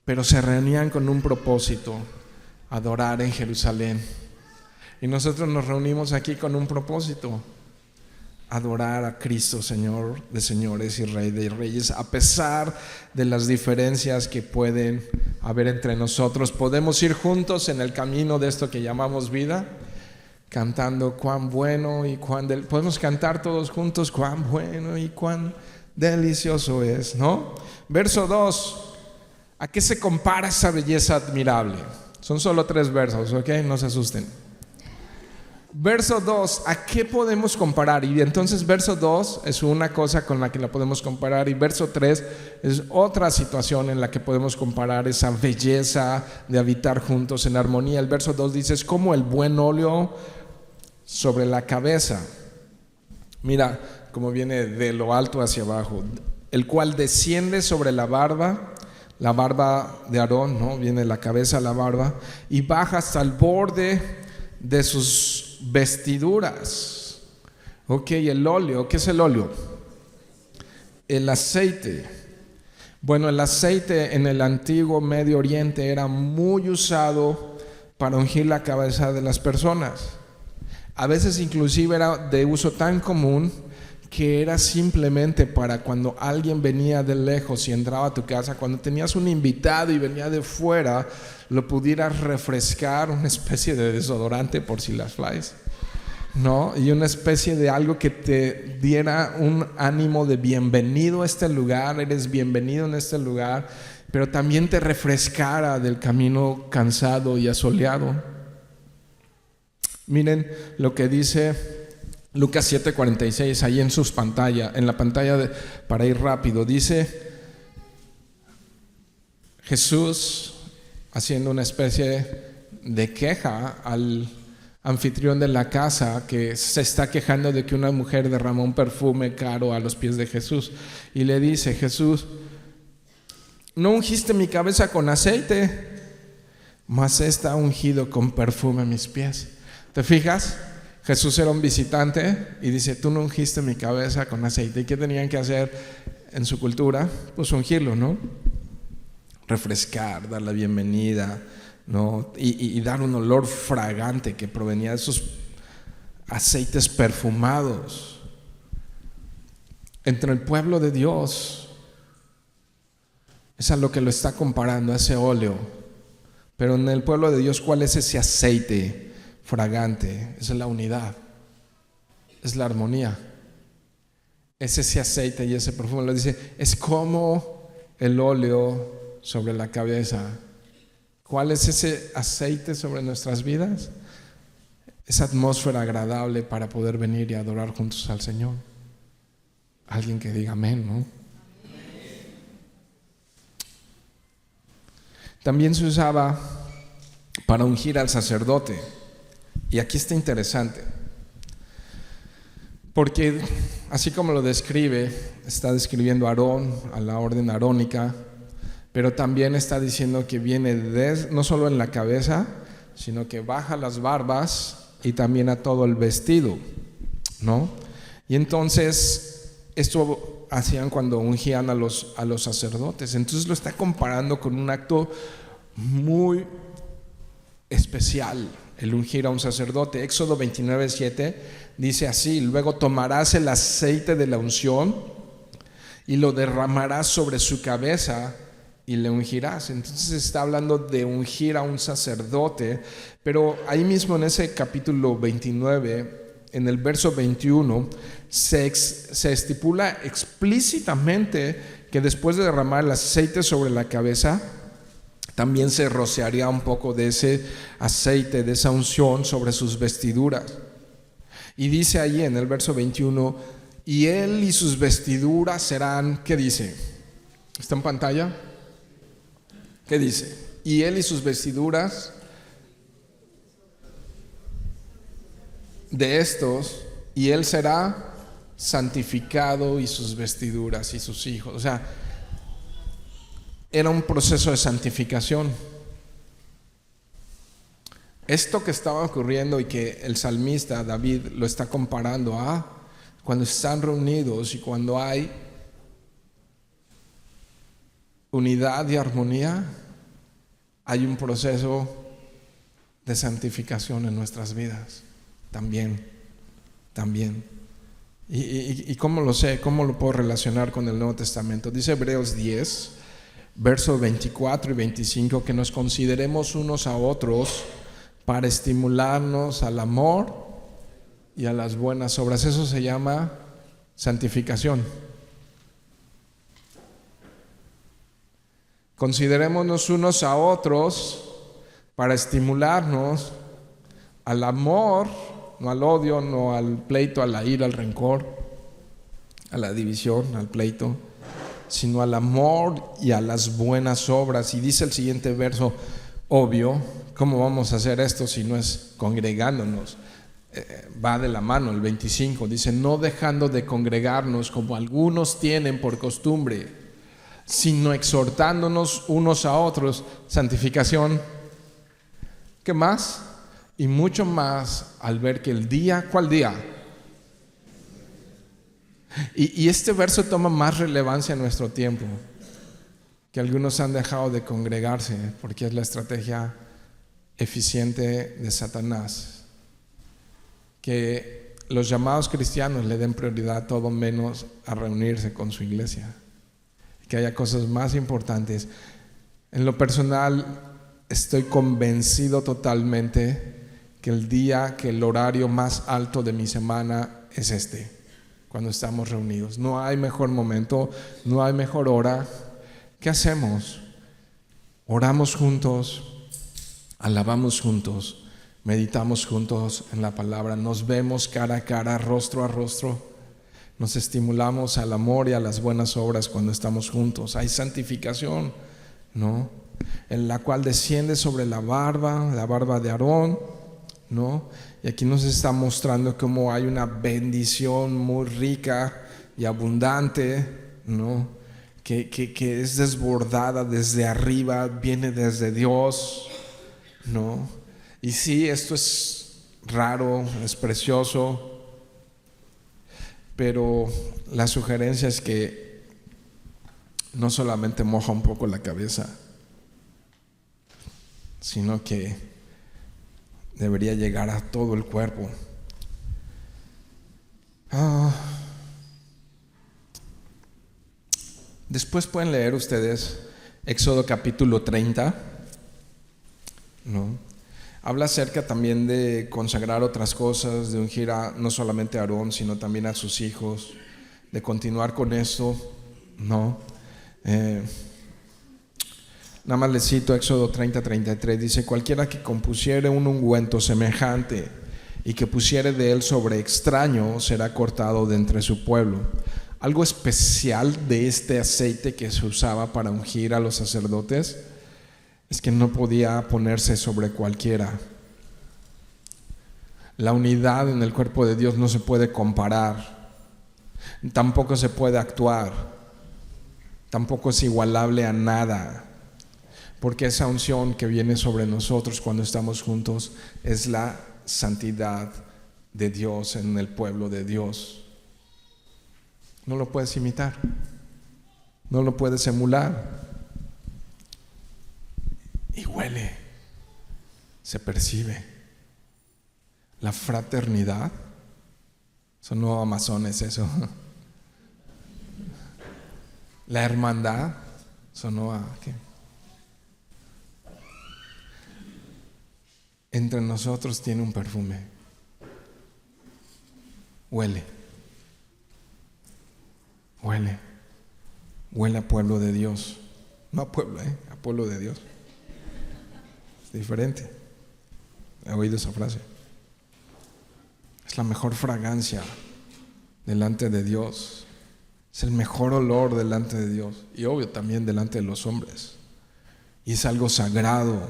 Pero se reunían con un propósito: adorar en Jerusalén. Y nosotros nos reunimos aquí con un propósito: adorar a Cristo, Señor de señores y Rey de reyes. A pesar de las diferencias que pueden haber entre nosotros, podemos ir juntos en el camino de esto que llamamos vida, cantando cuán bueno y podemos cantar todos juntos cuán bueno y cuán delicioso es, ¿no? Verso 2, ¿a qué se compara esa belleza admirable? Son solo 3 versos, ¿ok? No se asusten. Verso 2, ¿a qué podemos comparar? Y entonces verso 2 es una cosa con la que la podemos comparar, y verso 3 es otra situación en la que podemos comparar esa belleza de habitar juntos en armonía. El verso 2 dice: es como el buen óleo sobre la cabeza. Mira cómo viene de lo alto hacia abajo, el cual desciende sobre la barba de Aarón, ¿no? Viene de la cabeza a la barba y baja hasta el borde de sus vestiduras. Ok, el óleo, ¿qué es el óleo? El aceite. Bueno, el aceite en el antiguo Medio Oriente era muy usado para ungir la cabeza de las personas. A veces inclusive era de uso tan común que era simplemente para cuando alguien venía de lejos y entraba a tu casa, cuando tenías un invitado y venía de fuera, lo pudieras refrescar, una especie de desodorante por si las flies, ¿no? Y una especie de algo que te diera un ánimo de bienvenido a este lugar, eres bienvenido en este lugar, pero también te refrescara del camino cansado y asoleado. Miren lo que dice Lucas 7:46, ahí en sus pantallas, en la pantalla para ir rápido, dice Jesús haciendo una especie de queja al anfitrión de la casa que se está quejando de que una mujer derramó un perfume caro a los pies de Jesús, y le dice: Jesús, ¿no ungiste mi cabeza con aceite? Mas está ungido con perfume a mis pies. ¿Te fijas? Jesús era un visitante y dice: tú no ungiste mi cabeza con aceite. ¿Y qué tenían que hacer en su cultura? Pues ungirlo, ¿no? Refrescar, dar la bienvenida, ¿no? Y dar un olor fragante que provenía de esos aceites perfumados. Entre el pueblo de Dios es a lo que lo está comparando, a ese óleo. Pero en el pueblo de Dios, ¿cuál es ese aceite fragante? Es la unidad, es la armonía, es ese aceite y ese perfume. Lo dice, es como el óleo sobre la cabeza. ¿Cuál es ese aceite sobre nuestras vidas? Esa atmósfera agradable para poder venir y adorar juntos al Señor. Alguien que diga amén, ¿no? También se usaba para ungir al sacerdote. Y aquí está interesante, porque así como lo describe, está describiendo a Aarón, a la orden arónica, pero también está diciendo que viene no solo en la cabeza, sino que baja las barbas y también a todo el vestido, ¿no? Y entonces esto hacían cuando ungían a los sacerdotes. Entonces lo está comparando con un acto muy especial, el ungir a un sacerdote. Éxodo 29:7 dice así: luego tomarás el aceite de la unción y lo derramarás sobre su cabeza y le ungirás. Entonces está hablando de ungir a un sacerdote, pero ahí mismo en ese capítulo 29, en el verso 21, se estipula explícitamente que después de derramar el aceite sobre la cabeza, también se rociaría un poco de ese aceite, de esa unción sobre sus vestiduras. Y dice allí en el verso 21, y él y sus vestiduras serán, ¿qué dice? ¿Está en pantalla? ¿Qué dice? Y él y sus vestiduras de estos, y él será santificado, y sus vestiduras y sus hijos. O sea, era un proceso de santificación. Esto que estaba ocurriendo y que el salmista David lo está comparando a cuando están reunidos y cuando hay unidad y armonía, hay un proceso de santificación en nuestras vidas también. ¿Y cómo lo sé? ¿Cómo lo puedo relacionar con el Nuevo Testamento? Dice Hebreos 10, versos 24 y 25, que nos consideremos unos a otros para estimularnos al amor y a las buenas obras. Eso se llama santificación. Considerémonos unos a otros para estimularnos al amor, no al odio, no al pleito, a la ira, al rencor, a la división, al pleito, sino al amor y a las buenas obras. Y dice el siguiente verso, obvio, ¿cómo vamos a hacer esto si no es congregándonos? Va de la mano, el 25, dice, no dejando de congregarnos como algunos tienen por costumbre, sino exhortándonos unos a otros. Santificación. ¿Qué más? Y mucho más al ver que el día, ¿cuál día? Y este verso toma más relevancia en nuestro tiempo, que algunos han dejado de congregarse porque es la estrategia eficiente de Satanás, que los llamados cristianos le den prioridad a todo menos a reunirse con su iglesia, que haya cosas más importantes. En lo personal estoy convencido totalmente que el horario más alto de mi semana es cuando estamos reunidos. No hay mejor momento, no hay mejor hora. ¿Qué hacemos? Oramos juntos, alabamos juntos, meditamos juntos en la palabra, nos vemos cara a cara, rostro a rostro, nos estimulamos al amor y a las buenas obras cuando estamos juntos. Hay santificación, ¿no? En la cual desciende sobre la barba de Aarón, ¿no? Y aquí nos está mostrando cómo hay una bendición muy rica y abundante, ¿no? Que es desbordada desde arriba, viene desde Dios, ¿no? Y sí, esto es raro, es precioso, pero la sugerencia es que no solamente moja un poco la cabeza, sino que debería llegar a todo el cuerpo. Después pueden leer ustedes Éxodo capítulo 30, ¿no? Habla acerca también de consagrar otras cosas, de ungir no solamente a Aarón, sino también a sus hijos, de continuar con esto, ¿no? Nada más les cito Éxodo 30:33, dice: cualquiera que compusiere un ungüento semejante y que pusiere de él sobre extraño será cortado de entre su pueblo. Algo especial de este aceite que se usaba para ungir a los sacerdotes es que no podía ponerse sobre cualquiera. La unidad en el cuerpo de Dios no se puede comparar, tampoco se puede actuar, tampoco es igualable a nada, porque esa unción que viene sobre nosotros cuando estamos juntos es la santidad de Dios en el pueblo de Dios. No lo puedes imitar, no lo puedes emular. Y huele, se percibe. La fraternidad, sonó amazones eso. La hermandad, sonó a ¿qué? Entre nosotros tiene un perfume. Huele. Huele a pueblo de Dios. No a pueblo, a pueblo de Dios. Es diferente. He oído esa frase. Es la mejor fragancia delante de Dios. Es el mejor olor delante de Dios. Y obvio también delante de los hombres. Y es algo sagrado.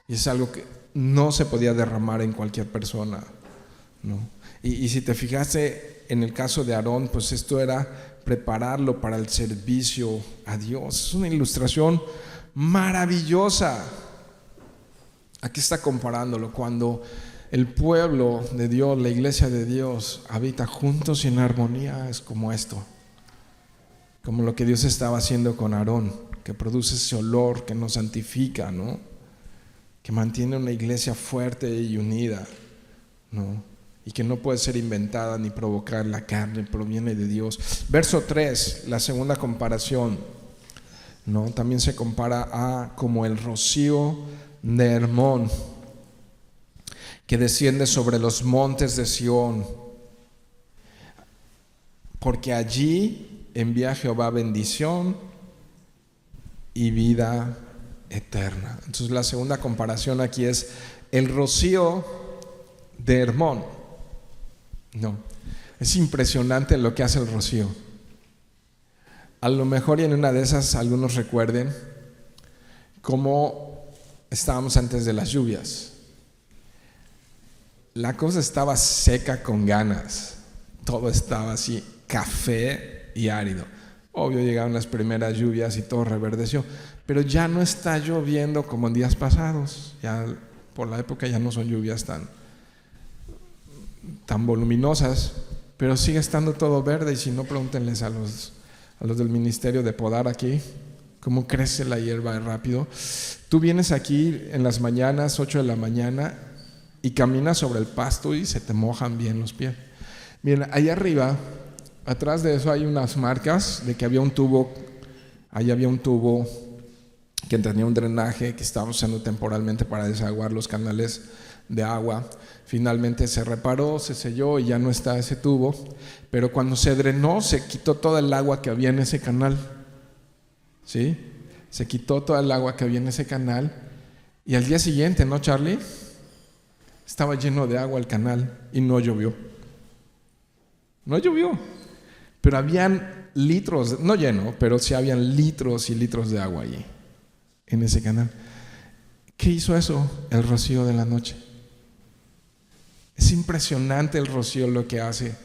Y es algo que no se podía derramar en cualquier persona, ¿no? Y si te fijaste en el caso de Aarón, pues esto era prepararlo para el servicio a Dios. Es una ilustración maravillosa. Aquí está comparándolo cuando el pueblo de Dios, la iglesia de Dios, habita juntos y en armonía. Es como esto, como lo que Dios estaba haciendo con Aarón, que produce ese olor que nos santifica, ¿no? Que mantiene una iglesia fuerte y unida, ¿no? Y que no puede ser inventada ni provocar la carne, proviene de Dios. Verso 3, la segunda comparación, ¿no? También se compara a como el rocío de Hermón que desciende sobre los montes de Sión, porque allí envía Jehová bendición y vida eterna. Entonces la segunda comparación aquí es el rocío de Hermón. No, es impresionante lo que hace el rocío. A lo mejor y en una de esas algunos recuerden cómo estábamos antes de las lluvias. La cosa estaba seca con ganas, todo estaba así, café y árido. Obvio llegaron las primeras lluvias y todo reverdeció, pero ya no está lloviendo como en días pasados. Ya por la época ya no son lluvias tan voluminosas, pero sigue estando todo verde. Y si no, pregúntenles a los del ministerio de podar aquí cómo crece la hierba rápido. Tú vienes aquí en las mañanas, 8 de la mañana, y caminas sobre el pasto y se te mojan bien los pies. Miren, allá arriba, atrás de eso hay unas marcas de que había un tubo, ahí había un tubo que tenía un drenaje que estaba usando temporalmente para desaguar los canales de agua. Finalmente se reparó, se selló y ya no está ese tubo, pero cuando se drenó se quitó toda el agua que había en ese canal, ¿sí? Se quitó toda el agua que había en ese canal y al día siguiente, ¿no, Charlie? Estaba lleno de agua el canal y no llovió. No llovió, pero habían litros, no lleno, pero sí habían litros y litros de agua allí, en ese canal. ¿Qué hizo eso? El rocío de la noche. Es impresionante el rocío lo que hace.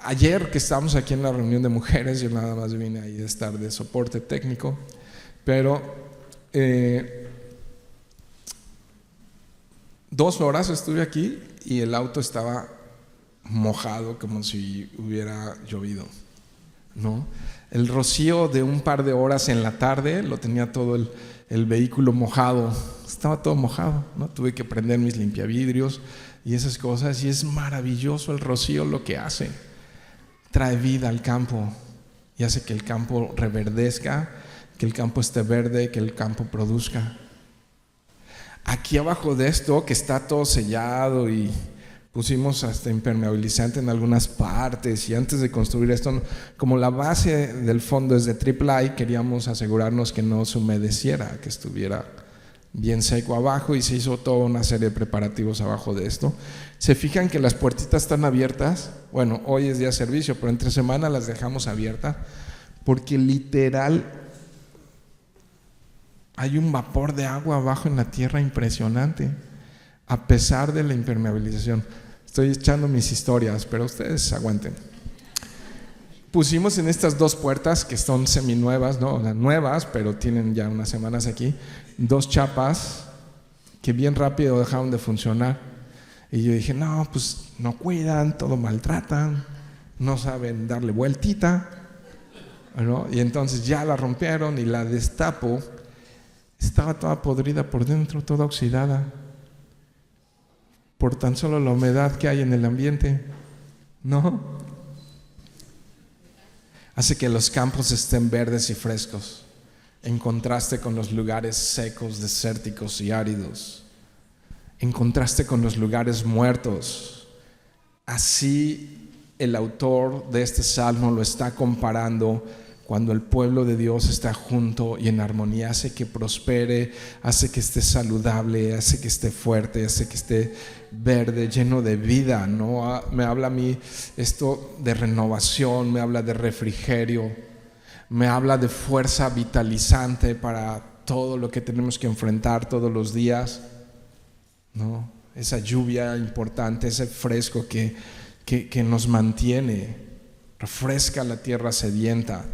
Ayer que estábamos aquí en la reunión de mujeres, yo nada más vine ahí a estar de soporte técnico, pero 2 horas estuve aquí y el auto estaba mojado como si hubiera llovido, ¿no? El rocío de un par de horas en la tarde lo tenía todo el vehículo mojado, estaba todo mojado, ¿no? Tuve que prender mis limpiavidrios y esas cosas, y es maravilloso el rocío lo que hace. Trae vida al campo y hace que el campo reverdezca, que el campo esté verde, que el campo produzca. Aquí abajo de esto, que está todo sellado y pusimos hasta impermeabilizante en algunas partes, y antes de construir esto, como la base del fondo es de AAA, queríamos asegurarnos que no se humedeciera, que estuviera bien seco abajo, y se hizo toda una serie de preparativos abajo de esto. Se fijan que las puertitas están abiertas. Bueno, hoy es día de servicio, pero entre semana las dejamos abiertas porque literal hay un vapor de agua abajo en la tierra impresionante, a pesar de la impermeabilización. Estoy echando mis historias, pero ustedes aguanten. Pusimos en estas 2 puertas que son seminuevas, no, nuevas, pero tienen ya unas semanas aquí, 2 chapas que bien rápido dejaron de funcionar. Y yo dije, no, pues no cuidan, todo maltratan, no saben darle vueltita, ¿no? Y entonces ya la rompieron y la destapo, estaba toda podrida por dentro, toda oxidada, por tan solo la humedad que hay en el ambiente, ¿no? Hace que los campos estén verdes y frescos, en contraste con los lugares secos, desérticos y áridos, en contraste con los lugares muertos. Así el autor de este salmo lo está comparando cuando el pueblo de Dios está junto y en armonía. Hace que prospere, hace que esté saludable, hace que esté fuerte, hace que esté verde, lleno de vida, ¿no? Me habla a mí esto de renovación, me habla de refrigerio, me habla de fuerza vitalizante para todo lo que tenemos que enfrentar todos los días, ¿no? Esa lluvia importante, ese fresco que nos mantiene, refresca la tierra sedienta,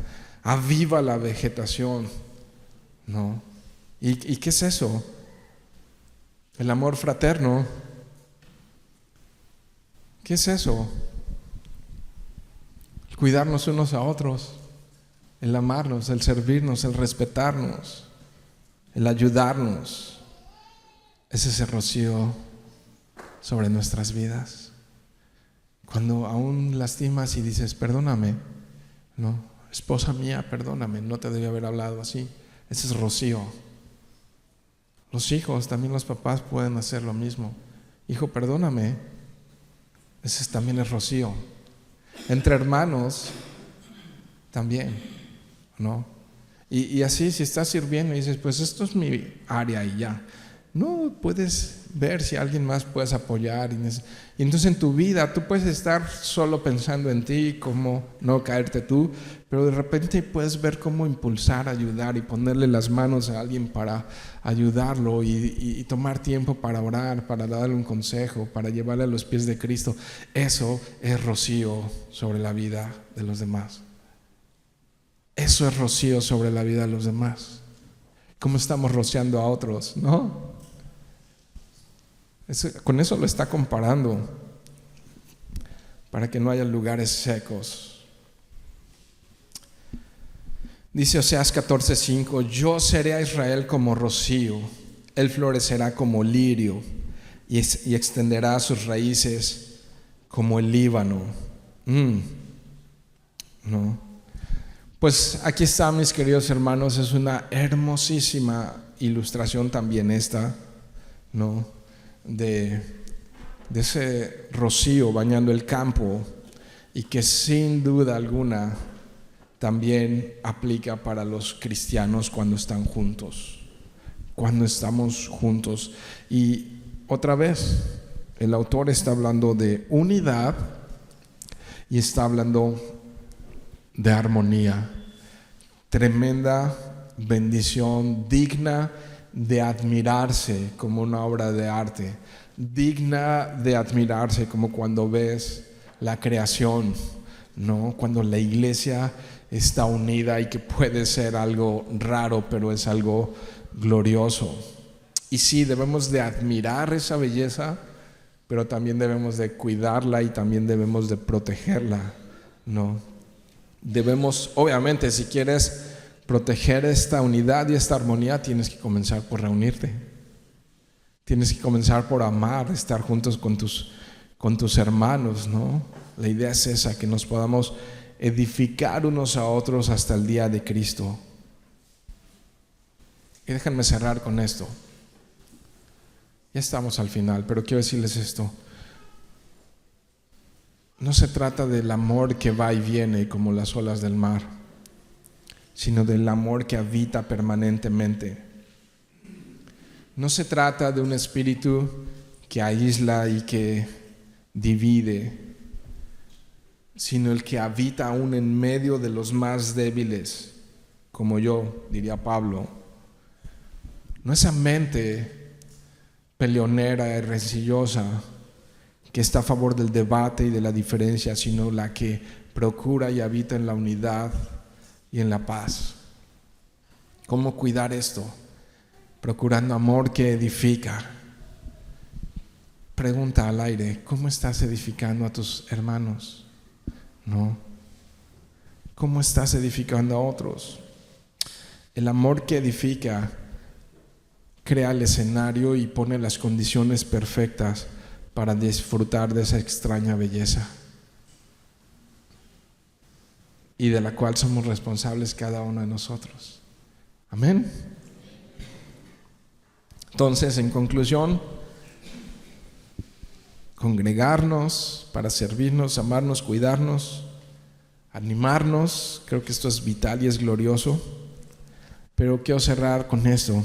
aviva la vegetación, ¿no? ¿Y qué es eso? El amor fraterno. ¿Qué es eso? El cuidarnos unos a otros, el amarnos, el servirnos, el respetarnos, el ayudarnos. Es ese rocío sobre nuestras vidas. Cuando aún lastimas y dices, perdóname, ¿no? Esposa mía, perdóname, no te debí haber hablado así. Ese es rocío. Los hijos, también los papás pueden hacer lo mismo. Hijo, perdóname. Ese también es rocío. Entre hermanos también, ¿no? Y así, si estás sirviendo y dices, pues esto es mi área y ya. No, puedes ver si alguien más puedes apoyar. Y entonces en tu vida tú puedes estar solo pensando en ti, cómo no caerte tú, pero de repente puedes ver cómo impulsar, ayudar y ponerle las manos a alguien para ayudarlo y tomar tiempo para orar, para darle un consejo, para llevarle a los pies de Cristo. Eso es rocío sobre la vida de los demás. Eso es rocío sobre la vida de los demás. ¿Cómo estamos rociando a otros? ¿No? Con eso lo está comparando, para que no haya lugares secos. Dice Oseas 14:5: yo seré a Israel como rocío, él florecerá como lirio, y extenderá sus raíces como el Líbano. No. Pues aquí está, mis queridos hermanos, es una hermosísima ilustración también esta, ¿no? De ese rocío bañando el campo, y que sin duda alguna también aplica para los cristianos cuando están juntos, cuando estamos juntos. Y otra vez, el autor está hablando de unidad y está hablando de armonía. Tremenda bendición, digna de admirarse como una obra de arte, digna de admirarse como cuando ves la creación, ¿no? Cuando la iglesia está unida, y que puede ser algo raro, pero es algo glorioso. Y sí, debemos de admirar esa belleza, pero también debemos de cuidarla y también debemos de protegerla, ¿no? Debemos, obviamente, si quieres proteger esta unidad y esta armonía, tienes que comenzar por reunirte. Tienes que comenzar por amar, estar juntos con tus hermanos, ¿no? La idea es esa, que nos podamos edificar unos a otros hasta el día de Cristo. Y déjenme cerrar con esto. Ya estamos al final, pero quiero decirles esto. No se trata del amor que va y viene como las olas del mar, sino del amor que habita permanentemente. No se trata de un espíritu que aísla y que divide, sino el que habita aún en medio de los más débiles, como yo, diría Pablo. No esa mente peleonera y rencillosa que está a favor del debate y de la diferencia, sino la que procura y habita en la unidad y en la paz. ¿Cómo cuidar esto? Procurando amor que edifica. Pregunta al aire: ¿cómo estás edificando a tus hermanos? ¿No? ¿Cómo estás edificando a otros? El amor que edifica crea el escenario y pone las condiciones perfectas para disfrutar de esa extraña belleza, y de la cual somos responsables cada uno de nosotros. Amén. Entonces, en conclusión, congregarnos para servirnos, amarnos, cuidarnos, animarnos. Creo que esto es vital y es glorioso. Pero quiero cerrar con esto: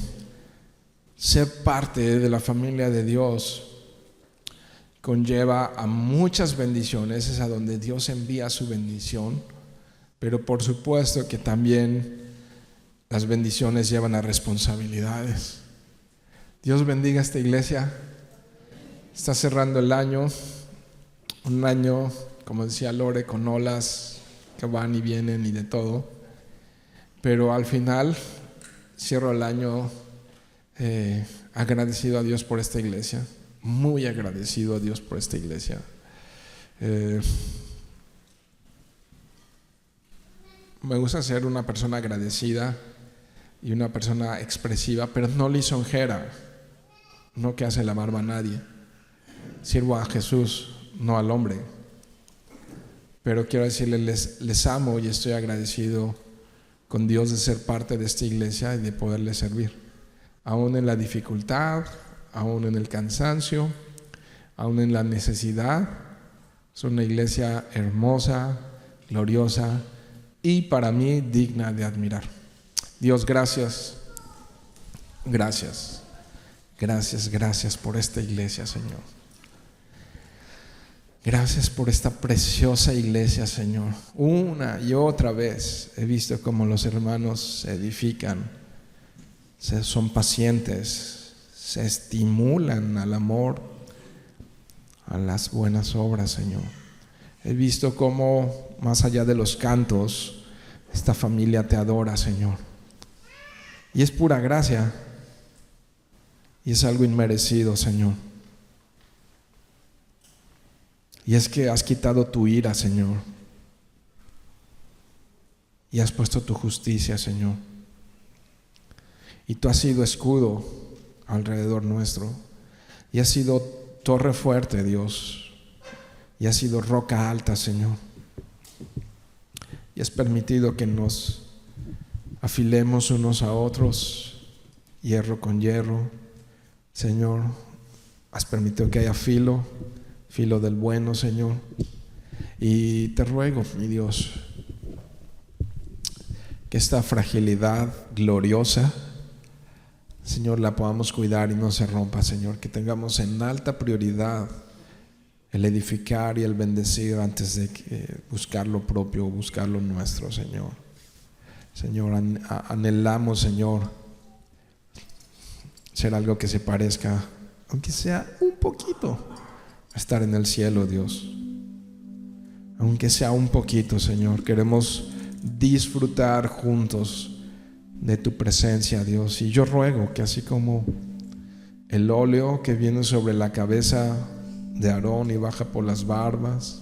ser parte de la familia de Dios conlleva a muchas bendiciones, es a donde Dios envía su bendición, pero por supuesto que también las bendiciones llevan a responsabilidades. Dios bendiga a esta iglesia. Está cerrando el año, un año, como decía Lore, con olas que van y vienen y de todo, pero al final cierro el año agradecido a Dios por esta iglesia, muy agradecido a Dios por esta iglesia. Me gusta ser una persona agradecida y una persona expresiva, pero no lisonjera, no que hace la barba a nadie. Sirvo a Jesús, no al hombre. Pero quiero decirles, les amo y estoy agradecido con Dios de ser parte de esta iglesia y de poderles servir, aún en la dificultad, aún en el cansancio, aún en la necesidad. Es una iglesia hermosa, gloriosa y para mí digna de admirar. Dios, gracias, gracias, gracias, gracias por esta iglesia, Señor. Gracias por esta preciosa iglesia, Señor. Una y otra vez he visto cómo los hermanos se edifican, son pacientes, se estimulan al amor, a las buenas obras, Señor. He visto cómo, más allá de los cantos, esta familia te adora, Señor. Y es pura gracia, y es algo inmerecido, Señor. Y es que has quitado tu ira, Señor, y has puesto tu justicia, Señor. Y tú has sido escudo alrededor nuestro. y has sido torre fuerte, Dios, y has sido roca alta, Señor, y has permitido que nos afilemos unos a otros, hierro con hierro. Señor, has permitido que haya filo del bueno, Señor, y te ruego, mi Dios, que esta fragilidad gloriosa, Señor, la podamos cuidar y no se rompa, Señor, que tengamos en alta prioridad el edificar y el bendecir antes de buscar lo propio o buscar lo nuestro, Señor. Señor, anhelamos, Señor, ser algo que se parezca, aunque sea un poquito, a estar en el cielo, Dios. Aunque sea un poquito, Señor, queremos disfrutar juntos de tu presencia, Dios. Y yo ruego que así como el óleo que viene sobre la cabeza de Aarón y baja por las barbas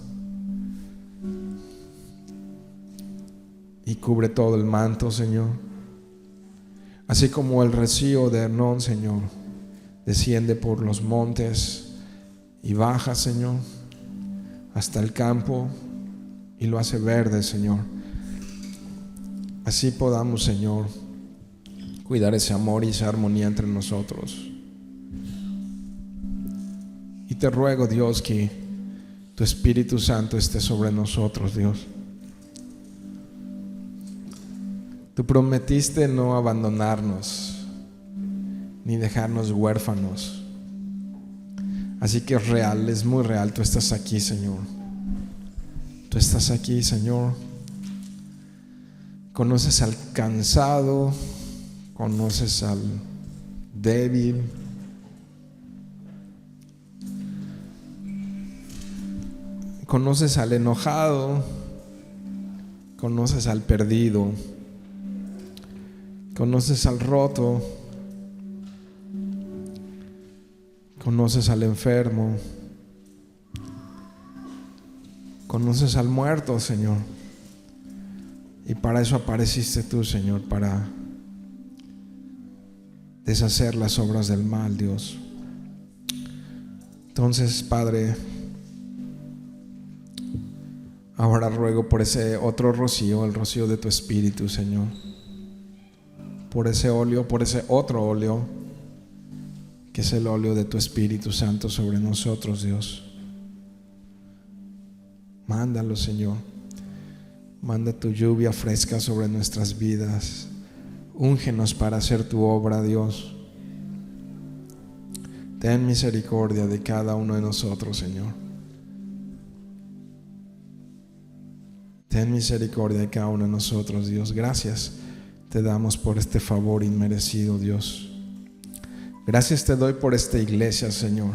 y cubre todo el manto, Señor, así como el rocío de Hermón, Señor, desciende por los montes y baja, Señor, hasta el campo y lo hace verde, Señor. Así podamos, Señor, cuidar ese amor y esa armonía entre nosotros. Y te ruego, Dios, que tu Espíritu Santo esté sobre nosotros, Dios. Tú prometiste no abandonarnos ni dejarnos huérfanos. Así que es real, es muy real. Tú estás aquí, Señor. Tú estás aquí, Señor. Conoces al cansado, conoces al débil, conoces al enojado, conoces al perdido, conoces al roto, conoces al enfermo, conoces al muerto, Señor. Y para eso apareciste tú, Señor, para deshacer las obras del mal, Dios. Entonces, Padre, ahora ruego por ese otro rocío, el rocío de tu Espíritu, Señor. Por ese óleo, por ese otro óleo, que es el óleo de tu Espíritu Santo sobre nosotros, Dios. Mándalo, Señor. Manda tu lluvia fresca sobre nuestras vidas. Úngenos para hacer tu obra, Dios. Ten misericordia de cada uno de nosotros, Señor. Ten misericordia de cada uno de nosotros, Dios. Gracias te damos por este favor inmerecido, Dios. Gracias te doy por esta iglesia, Señor.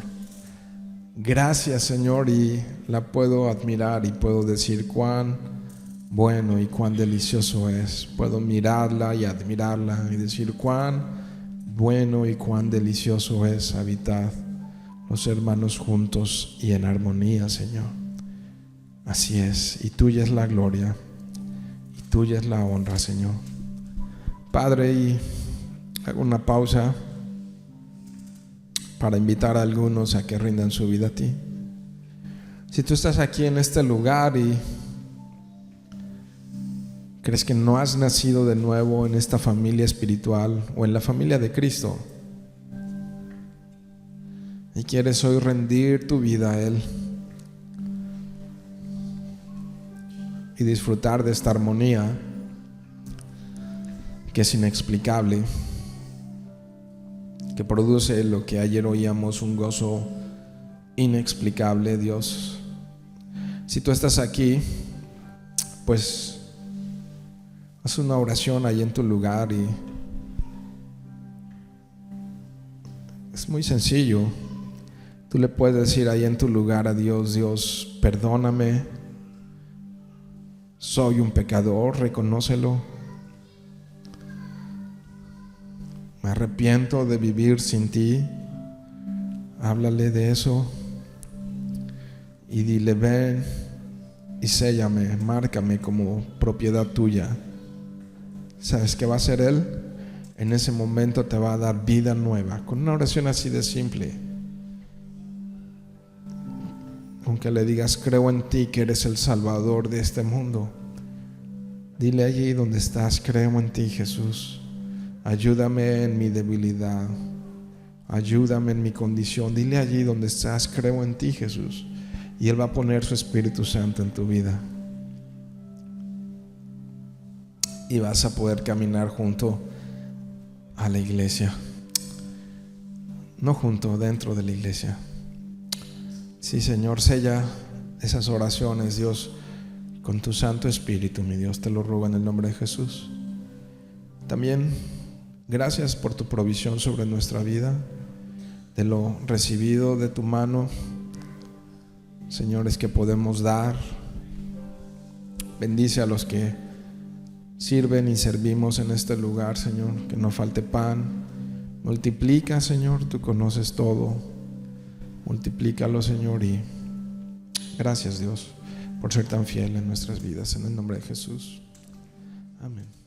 Gracias, Señor, y la puedo admirar y puedo decir cuán bueno y cuán delicioso es. Puedo mirarla y admirarla y decir cuán bueno y cuán delicioso es habitar los hermanos juntos y en armonía, Señor. Así es, y tuya es la gloria y tuya es la honra, Señor. Padre, y hago una pausa para invitar a algunos a que rindan su vida a ti. Si tú estás aquí en este lugar y crees que no has nacido de nuevo en esta familia espiritual o en la familia de Cristo y quieres hoy rendir tu vida a Él y disfrutar de esta armonía que es inexplicable, que produce lo que ayer oíamos, un gozo inexplicable, Dios. Si tú estás aquí, pues haz una oración ahí en tu lugar y es muy sencillo. Tú le puedes decir ahí en tu lugar a Dios: Dios, perdóname, soy un pecador, reconócelo. Me arrepiento de vivir sin ti. Háblale de eso y dile: ven y séllame, márcame como propiedad tuya. ¿Sabes qué va a hacer Él? En ese momento te va a dar vida nueva, con una oración así de simple. con que le digas: creo en ti, que eres el Salvador de este mundo. Dile allí donde estás: creo en ti, Jesús. Ayúdame en mi debilidad. Ayúdame en mi condición. Dile allí donde estás: creo en ti, Jesús. Y Él va a poner su Espíritu Santo en tu vida. Y vas a poder caminar junto a la iglesia. No junto, dentro de la iglesia. Sí, Señor, sella esas oraciones, Dios, con tu Santo Espíritu, mi Dios, te lo ruego en el nombre de Jesús. También gracias por tu provisión sobre nuestra vida, de lo recibido de tu mano, Señor, es que podemos dar. Bendice a los que sirven y servimos en este lugar, Señor, que no falte pan. Multiplica, Señor, tú conoces todo. Multiplícalo, Señor, y gracias, Dios, por ser tan fiel en nuestras vidas. En el nombre de Jesús. Amén.